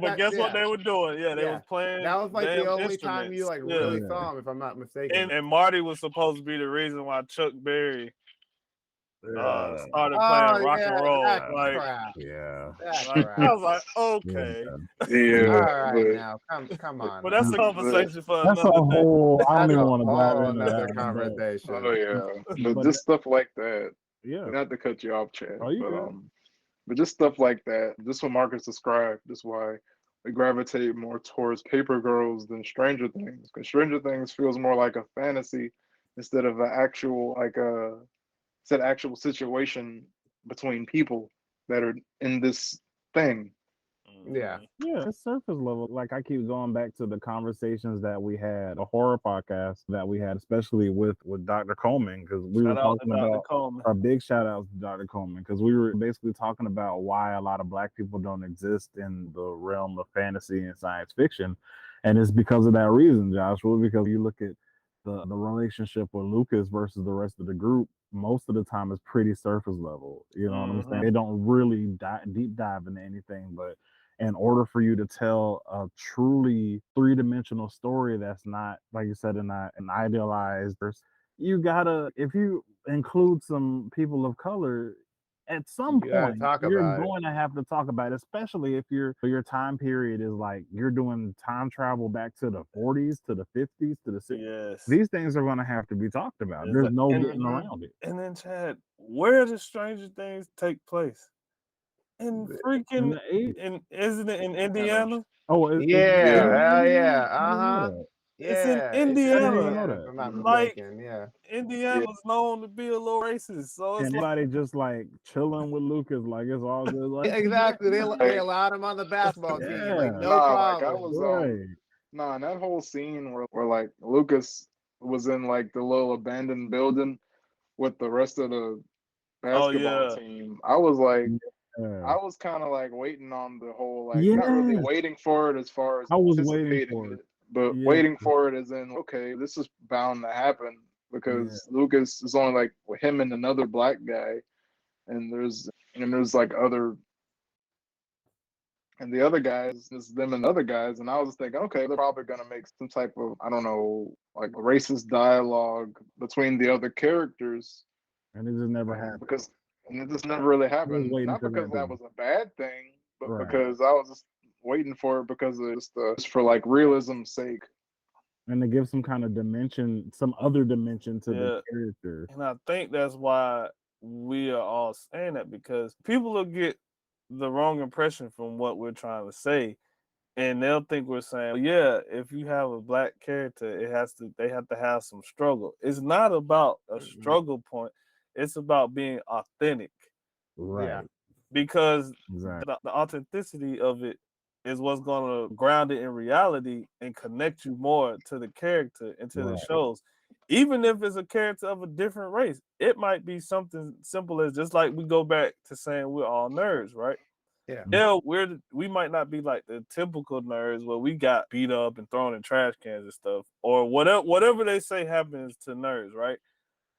But guess what they were doing? Yeah, they was playing. That was like the only time you like really saw him, if I'm not mistaken. And Marty was supposed to be the reason why Chuck Berry started playing rock and roll. That's Like, crap. Yeah. That's I crap. was like, okay. Yeah, All right, now come on. But that's a now. conversation for That's a another day. whole. I don't That's even a want to dive whole into another that. conversation. oh yeah, but But just stuff like that. yeah. Not to cut you off, Chad, Oh, you but good. but just stuff like that. Just what Marcus described. That's why we gravitate more towards Paper Girls than Stranger Things, because Stranger Things feels more like a fantasy instead of an actual actual situation between people that are in this thing. Yeah. Yeah, it's surface level. Like I keep going back to the conversations that we had, a horror podcast that we had, especially with Dr. Coleman, because we were Shout out to talking Dr. about Coleman. a big shout out to Dr. Coleman, because we were basically talking about why a lot of Black people don't exist in the realm of fantasy and science fiction, and it's because of that reason, Joshua. Because you look at the relationship with Lucas versus the rest of the group, most of the time is pretty surface level. You know what I'm saying? They don't really deep dive into anything, but in order for you to tell a truly three-dimensional story that's not, like you said, an idealized, you gotta, if you include some people of color, at some You gotta point talk you're about it. going to have to talk about it, especially if your time period is like you're doing time travel back to the 40s, to the 50s, to the 60s. Yes. These things are going to have to be talked about. There's no getting around it. And then, Chad, where does Stranger Things take place? In freaking, isn't it in Indiana? Oh, Yeah, hell yeah. yeah. It's in Yeah. Indiana. I didn't even know that. If I'm not Like, mistaken, yeah. Indiana's known to be a little racist, so it's And everybody just like chilling with Lucas, like it's all good. Like, Exactly. They Like, allowed him on the basketball team. Like, yeah, no like I problem. was right. nah, in that whole scene where like Lucas was in like the little abandoned building with the rest of the basketball team, I was like, Yeah. I was kind of like waiting on the whole, like, Yes. not really waiting for it as far as I was waiting anticipating for it. but Yeah. waiting for it as in, okay, this is bound to happen because Lucas is only like with him and another black guy, and there's like other. And the other guys, it's them and the other guys, and I was just thinking, okay, they're probably gonna make some type of, I don't know, like racist dialogue between the other characters, And it just never happened. And it just never really happened. waiting Not for because that that too. was a bad thing, but Right. because I was just waiting for it because of just for like realism's sake. And to give some kind of dimension, some other dimension to the character. And I think that's why we are all saying that, because people will get the wrong impression from what we're trying to say, and they'll think we're saying, yeah, if you have a black character, they have to have some struggle. It's not about a struggle point. It's about being authentic. Right. Yeah. Because Exactly. the authenticity of it is what's going to ground it in reality and connect you more to the character and to the shows. Even if it's a character of a different race, it might be something simple as, just like we go back to saying we're all nerds, right? Yeah. Yeah, we might not be like the typical nerds where we got beat up and thrown in trash cans and stuff, or whatever they say happens to nerds, right?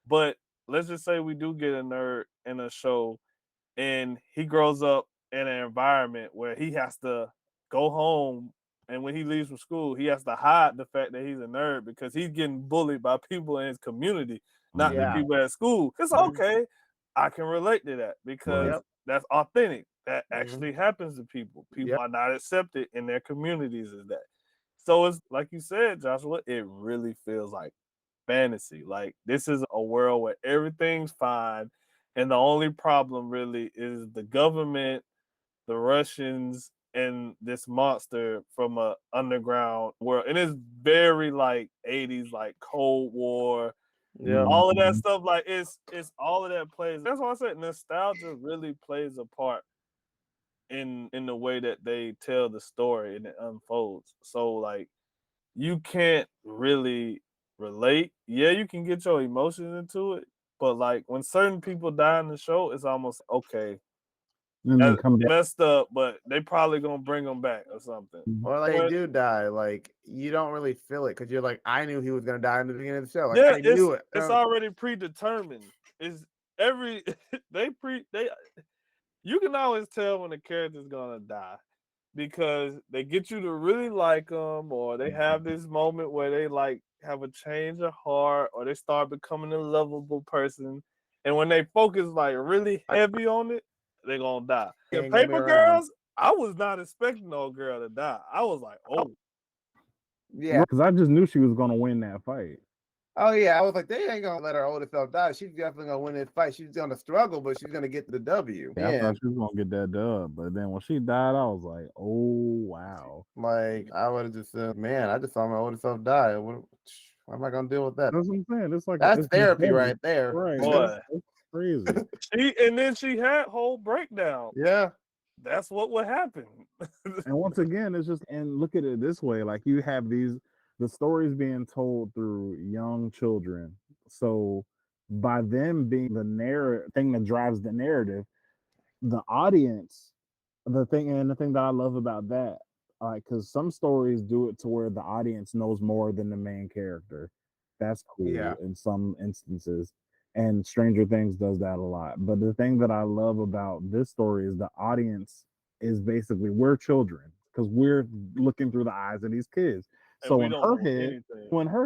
But let's just say we do get a nerd in a show, and he grows up in an environment where he has to go home, and when he leaves from school, he has to hide the fact that he's a nerd because he's getting bullied by people in his community, not the people at school. It's okay. I can relate to that because that's authentic. That actually happens to people. People are not accepted in their communities as that. So it's like you said, Joshua, it really feels like fantasy. Like, this is a world where everything's fine, and the only problem really is the government, the Russians, and this monster from a underground world. And it's very like 80s, like Cold War. Yeah. All of that stuff, like it's all of that plays. That's why I said nostalgia really plays a part in the way that they tell the story and it unfolds. So like, you can't really relate. Yeah, you can get your emotions into it, but like when certain people die in the show, it's almost okay. Then they come back. Messed up, but they probably gonna bring them back or something. Or like they do die, like you don't really feel it because you're like, I knew he was gonna die in the beginning of the show. Like, I knew it. It's already predetermined. It's every you can always tell when a character's gonna die because they get you to really like them, or they have this moment where they like have a change of heart, or they start becoming a lovable person, And when they focus like really heavy on it, they're gonna die. In Ain't gonna be Paper around. Girls, I was not expecting no girl to die. I was like, oh. Yeah. Because I just knew she was gonna win that fight. Oh yeah, I was like, they ain't gonna let her older self die. She's definitely gonna win this fight. She's gonna struggle, but she's gonna get the W. I thought she was gonna get that dub, but then when she died, I was like, oh wow. Like I would have just said, man, I just saw my older self die. What am I gonna deal with that? That's what I'm saying. It's like That's it's therapy heavy. right there. Right. Boy. It's crazy. And then she had whole breakdown. Yeah. That's what would happen. And once again, it's just, and look at it this way, like you have the stories being told through young children. So by them being the thing that drives the narrative, the audience, the thing that I love about that, because some stories do it to where the audience knows more than the main character. That's cool in some instances. And Stranger Things does that a lot. But the thing that I love about this story is the audience is basically, we're children because we're looking through the eyes of these kids. So in her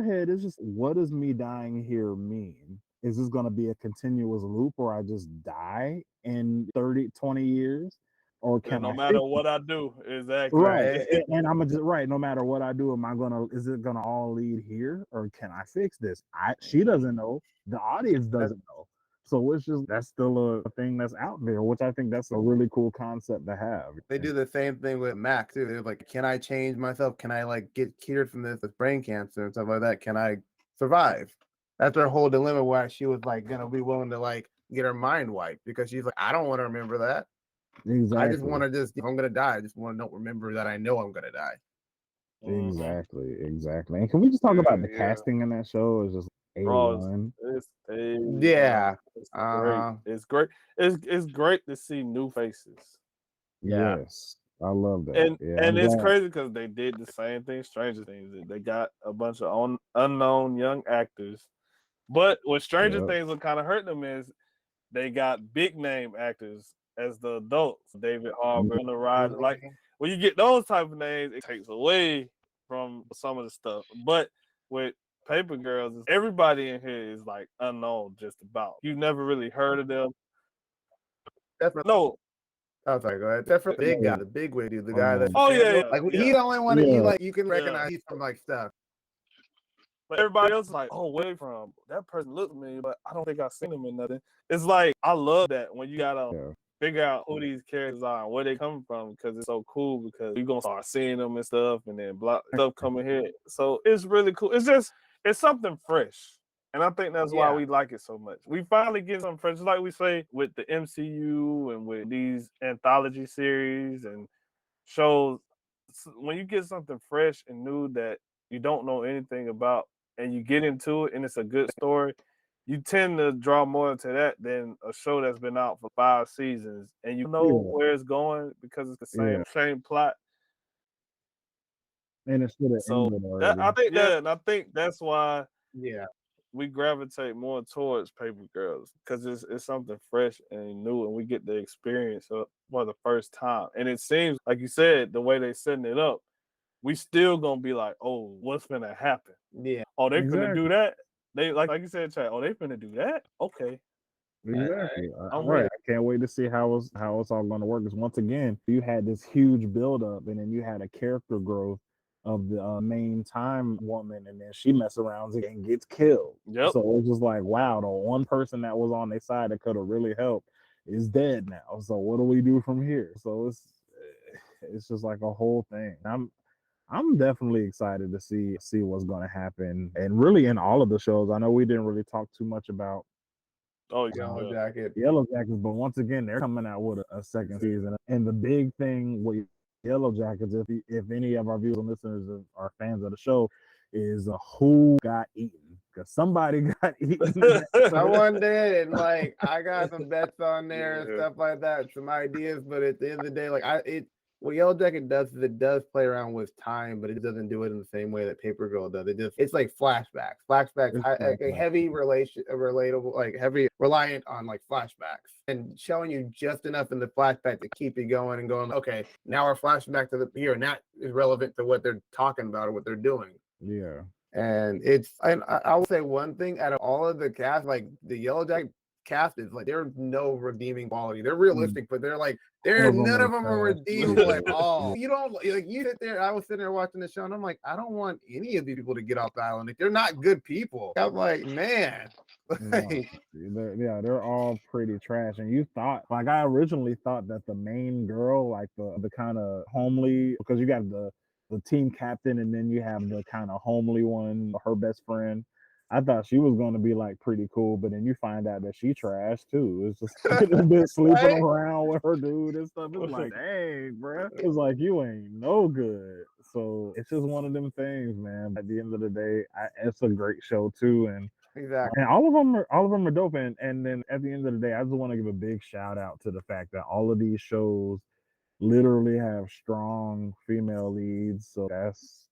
head, it's just, what does me dying here mean? Is this going to be a continuous loop where I just die in 30, 20 years? Or can no matter what I do, exactly. Right. And I'm just no matter what I do, is it gonna all lead here, or can I fix this? She doesn't know, the audience doesn't know. So it's just, that's still a thing that's out there, which I think that's a really cool concept to have. They do the same thing with Mac too. They're like, can I change myself? Can I like get cured from this brain cancer and stuff like that? Can I survive? That's her whole dilemma why she was like gonna be willing to like get her mind wiped, because she's like, I don't want to remember that. Exactly. I just want to if I'm gonna die, I just want to not remember that I know I'm gonna die. Exactly. And can we just talk about the casting in that show? Is just A1. It's great. It's great to see new faces. Yes, I love that. And it's crazy because they did the same thing, Stranger Things. They got a bunch of unknown young actors. But what Stranger Things will kind of hurt them is they got big name actors as the adults. David Harbour on the ride. Like when you get those type of names, it takes away from some of the stuff. But with Paper Girls, everybody in here is like unknown just about. You've never really heard of them. No. Oh, sorry, go ahead. That's for the big guy, the big wig dude, the guy that. Like he's the only one that you can recognize from like stuff. But everybody else is like, oh, where they from? That person looked at me, but I don't think I've seen them in nothing. It's like, I love that when you gotta figure out who these characters are and where they come from, because it's so cool, because you're gonna start seeing them and stuff, and then stuff coming here. So it's really cool. It's something fresh. And I think that's why we like it so much. We finally get something fresh, like we say with the MCU and with these anthology series and shows. When you get something fresh and new that you don't know anything about, and you get into it and it's a good story, you tend to draw more to that than a show that's been out for 5 seasons and you know where it's going because it's the same plot. And it should have ended already. I think that's why we gravitate more towards Paper Girls, because it's something fresh and new, and we get the experience for the first time. And it seems like you said, the way they setting it up, we still gonna be like, oh, what's gonna happen? Yeah. Oh, they finna do that. They like you said, Chad. Oh, they finna do that. Okay. Exactly. All right. I can't wait to see how it's all gonna work. Because once again, you had this huge build up, and then you had a character growth of the main time woman, and then she messes around and gets killed. Yep. So it's just like, wow, the one person that was on their side that could have really helped is dead now. So what do we do from here? So it's just like a whole thing. I'm definitely excited to see what's going to happen, and really in all of the shows. I know we didn't really talk too much about Yellow Jackets, but once again, they're coming out with a second season. And the big thing with Yellow Jackets, if any of our viewers and listeners are fans of the show, is who got eaten, because somebody got eaten. Someone did, and like I got some bets on there and stuff like that, some ideas. But at the end of the day, like what Yellow Jacket does is it does play around with time, but it doesn't do it in the same way that Paper Girl does. It's like flashbacks, heavy relatable, like heavy reliant on like flashbacks, and showing you just enough in the flashback to keep you going and going. Okay, now we're flashing back to the here, and that is relevant to what they're talking about or what they're doing. Yeah. And I will say one thing, out of all of the cast, like the Yellow Jacket cast is like there's no redeeming quality. They're realistic, but they're like none of them are redeemable at all. You don't like you sit there. I was sitting there watching the show, and I'm like, I don't want any of these people to get off the island. Like, they're not good people. I'm like, man. They're all pretty trash. And you thought, like, I originally thought that the main girl, like the kind of homely, because you got the team captain, and then you have the kind of homely one, her best friend. I thought she was going to be like pretty cool, but then you find out that she trash too. It's just been sleeping around with her dude and stuff. It's like, dang, bro. It's like you ain't no good. So it's just one of them things, man. At the end of the day, it's a great show too, and exactly. And all of them are dope. And then at the end of the day, I just want to give a big shout out to the fact that all of these shows literally have strong female leads. So that's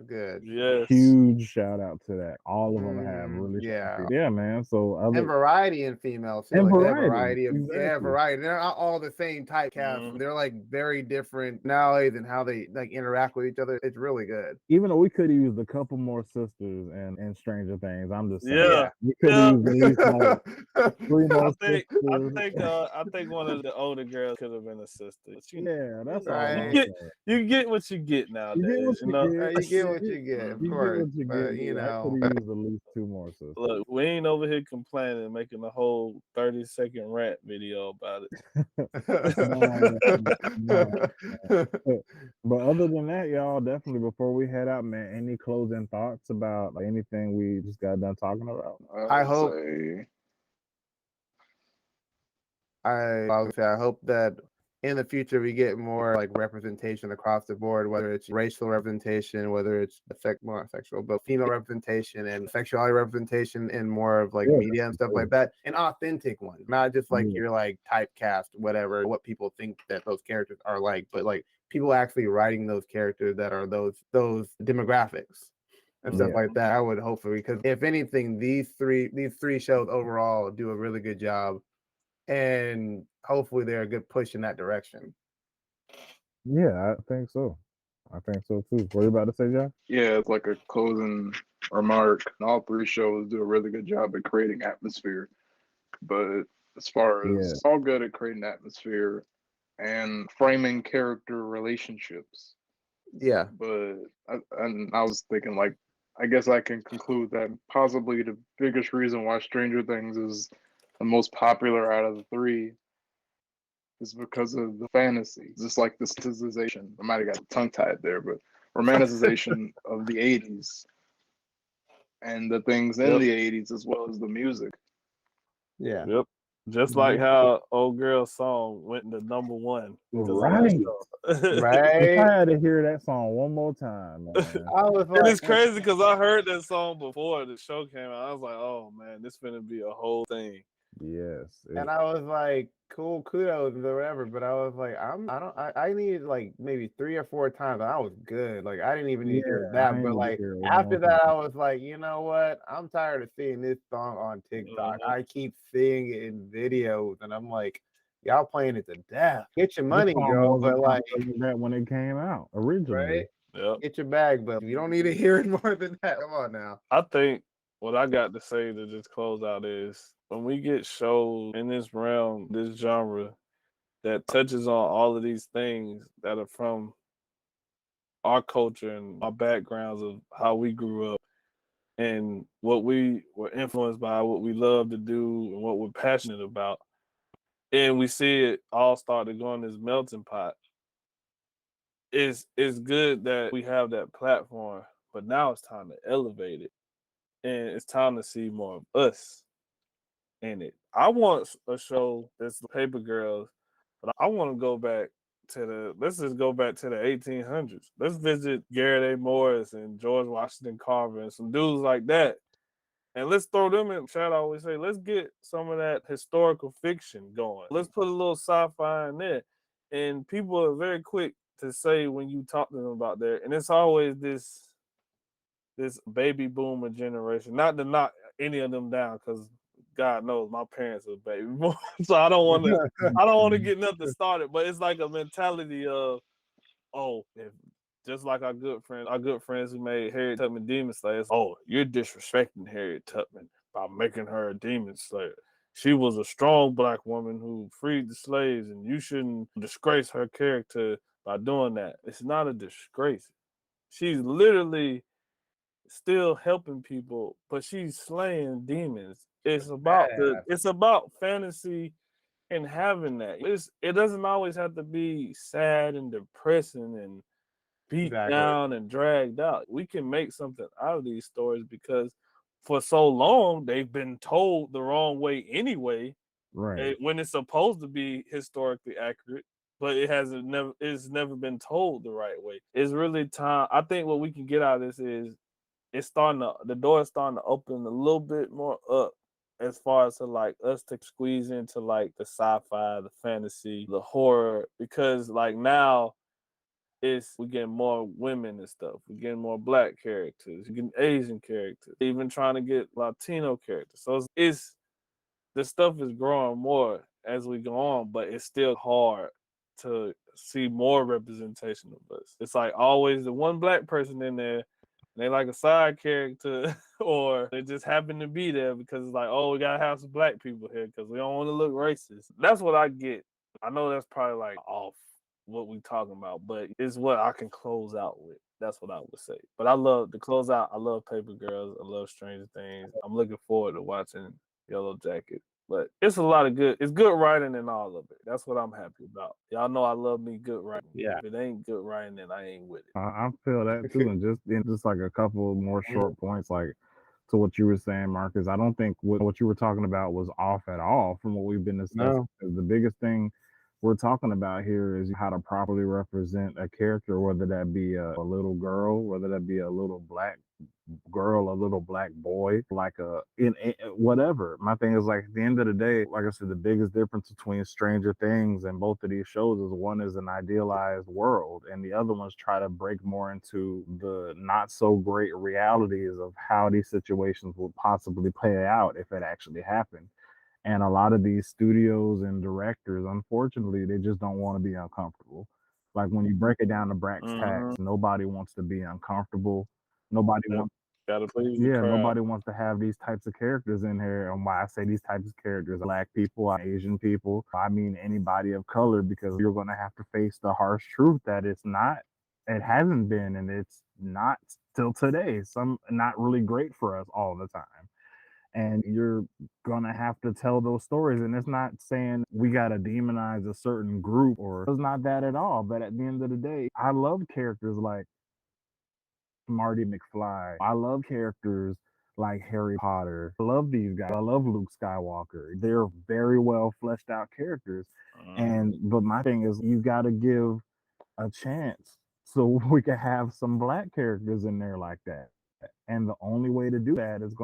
good. Yes. Huge shout out to that. All of them have really strong man. So and variety in females too. And like variety of variety. They're not all the same type cast. They're like very different personalities and how they like interact with each other. It's really good. Even though we could have used a couple more sisters in Stranger Things, I'm just saying. We could have used at least like 3 more sisters. I think one of the older girls could have been a sister. That's right. You get what you get nowadays. You get what you get, of course. But, you know, I could use at least 2 more sisters. Look, we ain't over here complaining, making a whole 30-second rant video about it. But other than that, y'all, definitely before we head out, man, any closing thoughts about anything we just got done talking about? I hope that in the future we get more like representation across the board, whether it's racial representation, whether it's more sexual, but female representation and sexuality representation in more of like media and stuff like that, and authentic ones, not just like you're like typecast, whatever, what people think that those characters are like, but like people actually writing those characters that are those demographics and stuff like that. I would hopefully, because if anything, these three shows overall do a really good job. And hopefully they're a good push in that direction. Yeah, I think so. I think so too. What are you about to say, John? Yeah, it's like a closing remark. All 3 shows do a really good job at creating atmosphere. But as far as all good at creating atmosphere and framing character relationships. Yeah. But I was thinking, like, I guess I can conclude that possibly the biggest reason why Stranger Things is the most popular out of the 3 is because of the fantasy. Just like the romanticization. I might have got tongue-tied there, but romanticization of the 80s and the things in the 80s as well as the music. Yeah. Yep. Just like how Old Girl's song went to number 1. Right. Right. I had to hear that song one more time, man. And it's crazy because I heard that song before the show came out. I was like, oh man, this finna be a whole thing. Yes. And I was like, cool, kudos or whatever. But I was like, I needed like maybe 3 or 4 times. And I was good. Like I didn't even need to hear that. But like after that, I was like, you know what? I'm tired of seeing this song on TikTok. I keep seeing it in videos, and I'm like, y'all playing it to death. Get your money, girl. But like that when it came out originally. Right? Yep. Get your bag, but you don't need to hear it more than that. Come on now. I think what I got to say to just close out is when we get shows in this realm, this genre that touches on all of these things that are from our culture and our backgrounds of how we grew up and what we were influenced by, what we love to do and what we're passionate about. And we see it all start to go in this melting pot. It's good that we have that platform, but now it's time to elevate it. And it's time to see more of us in it. I want a show that's Paper Girls, but I want to go back to let's just go back to the 1800s. Let's visit Garrett A. Morris and George Washington Carver and some dudes like that. And let's throw them in. Chad always say, let's get some of that historical fiction going. Let's put a little sci-fi in there. And people are very quick to say when you talk to them about that. And it's always this baby boomer generation. Not to knock any of them down, because God knows my parents are baby boomers. So I don't want to get nothing started. But it's like a mentality of, just like our good friends who made Harriet Tubman Demon Slayer. Oh, you're disrespecting Harriet Tubman by making her a demon slayer. she was a strong black woman who freed the slaves, and you shouldn't disgrace her character by doing that. It's not a disgrace. She's literally still helping people, but she's slaying demons. It's about fantasy and having that. It doesn't always have to be sad and depressing and beat down and dragged out. We can make something out of these stories because for so long they've been told the wrong way anyway. Right. When it's supposed to be historically accurate, but it's never been told the right way. It's really time. I think what we can get out of this is the door is starting to open a little bit more up as far as to like us to squeeze into like the sci-fi, the fantasy, the horror, because like now we're getting more women and stuff. We're getting more black characters, we're getting Asian characters, even trying to get Latino characters. So it's the stuff is growing more as we go on, but it's still hard to see more representation of us. It's like always the one black person in there, and they like a side character, or they just happen to be there because it's like, oh, we gotta have some black people here because we don't want to look racist. That's what I get. I know that's probably like off what we talking about, but it's what I can close out with. That's what I would say. But I love the closeout. I love Paper Girls. I love Stranger Things. I'm looking forward to watching Yellow Jacket. But it's a lot of it's good writing in all of it. That's what I'm happy about. Y'all know I love me good writing. Yeah. If it ain't good writing, then I ain't with it. I feel that too, and just like a couple more short points, like to what you were saying, Marcus. I don't think what you were talking about was off at all from what we've been discussing. No. The biggest thing we're talking about here is how to properly represent a character, whether that be a little girl, whether that be a little black girl, a little black boy, like in whatever. My thing is like at the end of the day, like I said, the biggest difference between Stranger Things and both of these shows is one is an idealized world, and the other ones try to break more into the not so great realities of how these situations would possibly play out if it actually happened. And a lot of these studios and directors, unfortunately, they just don't want to be uncomfortable. Like when you break it down to brass tacks, nobody wants to be uncomfortable. Nobody wants Gotta please the crowd. Nobody wants to have these types of characters in here. And why I say these types of characters, black people, Asian people, I mean anybody of color, because you're going to have to face the harsh truth that it hasn't been, and it's not till today. Some not really great for us all the time. And you're gonna have to tell those stories. And it's not saying we gotta demonize a certain group, or it's not that at all. But at the end of the day, I love characters like Marty McFly. I love characters like Harry Potter. I love these guys. I love Luke Skywalker. They're very well fleshed out characters. But my thing is, you got to give a chance so we can have some black characters in there like that. And the only way to do that is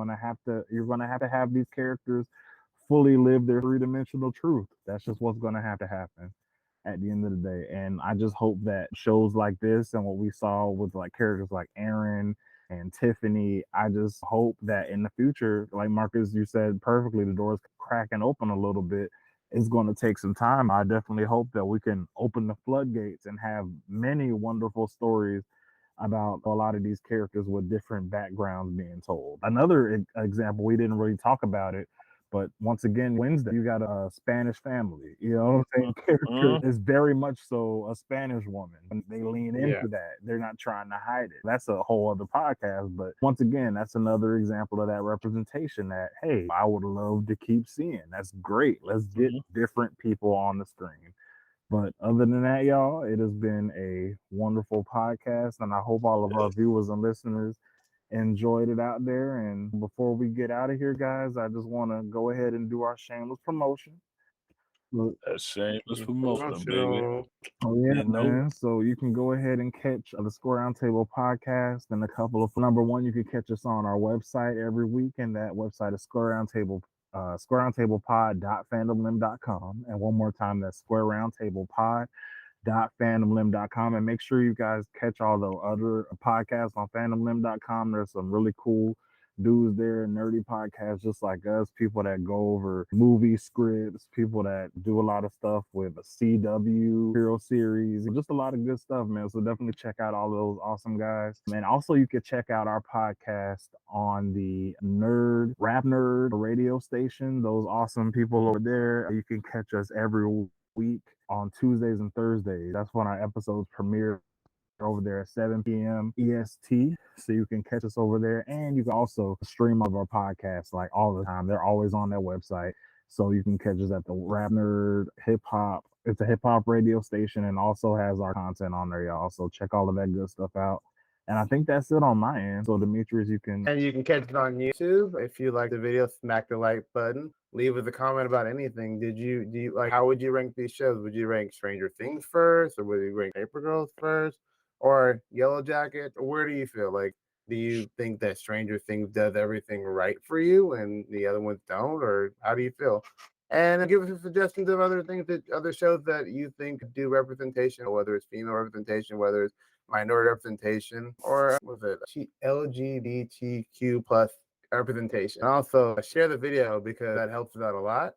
you're gonna have these characters fully live their three-dimensional truth. That's just what's gonna have to happen at the end of the day. And I just hope that shows like this and what we saw with like characters like Aaron and Tiffany, I just hope that in the future, like Marcus, you said perfectly, the door's cracking open a little bit. It's going to take some time. I definitely hope that we can open the floodgates and have many wonderful stories about a lot of these characters with different backgrounds being told. Another example, we didn't really talk about it, but once again, Wednesday, you got a Spanish family. You know what I'm saying? Character is very much so a Spanish woman. They lean into that. They're not trying to hide it. That's a whole other podcast. But once again, that's another example of that representation that, hey, I would love to keep seeing. That's great. Let's get different people on the screen. But other than that, y'all, it has been a wonderful podcast, and I hope all of our viewers and listeners enjoyed it out there. And before we get out of here, guys, I just want to go ahead and do our shameless promotion. That's shameless promotion, baby. Oh yeah, man. So you can go ahead and catch the Score Roundtable podcast and a couple of number one. You can catch us on our website every week, and that website is Score Roundtable. SquareRoundtablePod.fandomlim.com. And one more time, that's SquareRoundtablePod.fandomlim.com. And make sure you guys catch all the other podcasts on fandomlim.com. There's some really cool dudes there, nerdy podcasts just like us, people that go over movie scripts, people that do a lot of stuff with a CW hero series, just a lot of good stuff, man. So definitely check out all those awesome guys. And also you can check out our podcast on the Rap Nerd radio station. Those awesome people over there. You can catch us every week on Tuesdays and Thursdays. That's when our episodes premiere over there at 7 p.m. EST. So you can catch us over there. And you can also stream of our podcasts like all the time. They're always on their website. So you can catch us at the Rap Nerd Hip Hop. It's a hip hop radio station and also has our content on there, y'all. So check all of that good stuff out. And I think that's it on my end. So Demetrius, you can catch it on YouTube. If you like the video, smack the like button. Leave us a comment about anything. Do you like, how would you rank these shows? Would you rank Stranger Things first, or would you rank Paper Girls first, or Yellow Jacket? Or where do you feel like? Do you think that Stranger Things does everything right for you and the other ones don't, or how do you feel? And give us a suggestions of other things, that other shows that you think do representation, whether it's female representation, whether it's minority representation, or was it LGBTQ plus representation. And also share the video because that helps us out a lot.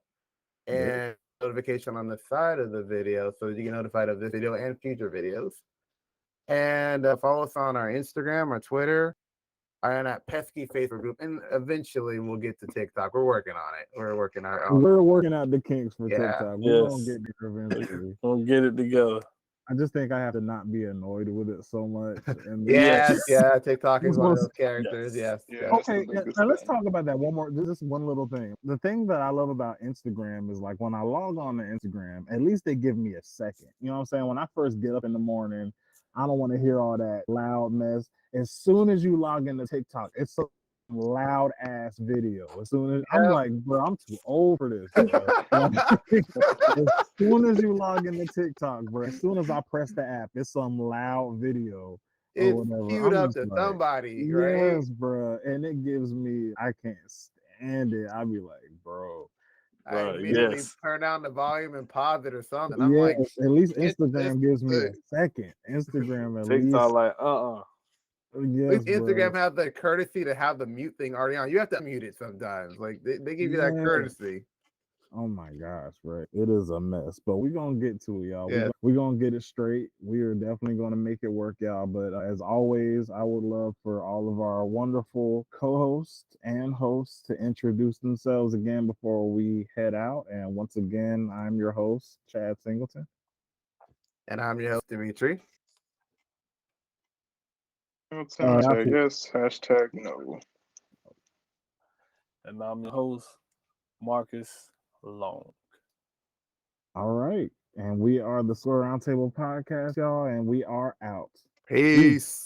And notification on the side of the video so you get notified of this video and future videos. And follow us on our Instagram or Twitter and that pesky Facebook group. And eventually we'll get to TikTok. We're working on it. We're working out the kinks for TikTok. We're Yes. gonna get there eventually. We'll get it together. I just think I have to not be annoyed with it so much. And TikTok is one of those characters. Yes. Okay, now let's talk about that one more. Just one little thing. The thing that I love about Instagram is like when I log on to Instagram, at least they give me a second. You know what I'm saying? When I first get up in the morning, I don't want to hear all that loud mess. As soon as you log into TikTok, it's so loud ass video. As soon as I'm like, bro, I'm too old for this. As soon as you log into TikTok, bro, as soon as I press the app, it's some loud video. It's queued up to somebody, right? Yes, bro. And it gives me, I can't stand it. I'd be like, bro. I immediately turn down the volume and pause it or something. I'm like, at least Instagram gives me a second. Instagram at TikTok least. like, Yes, Instagram has the courtesy to have the mute thing already on. You have to mute it sometimes. Like they give you that courtesy. Oh my gosh, right. It is a mess, but we're going to get to it, y'all. Yeah. We're going to get it straight. We are definitely going to make it work, y'all. But as always, I would love for all of our wonderful co-hosts and hosts to introduce themselves again before we head out. And once again, I'm your host, Chad Singleton. And I'm your host, Dmitri. Yes, hashtag no. and I'm your host, Marcus Long. All right. And we are the Square Roundtable Podcast, y'all, and we are out. Peace.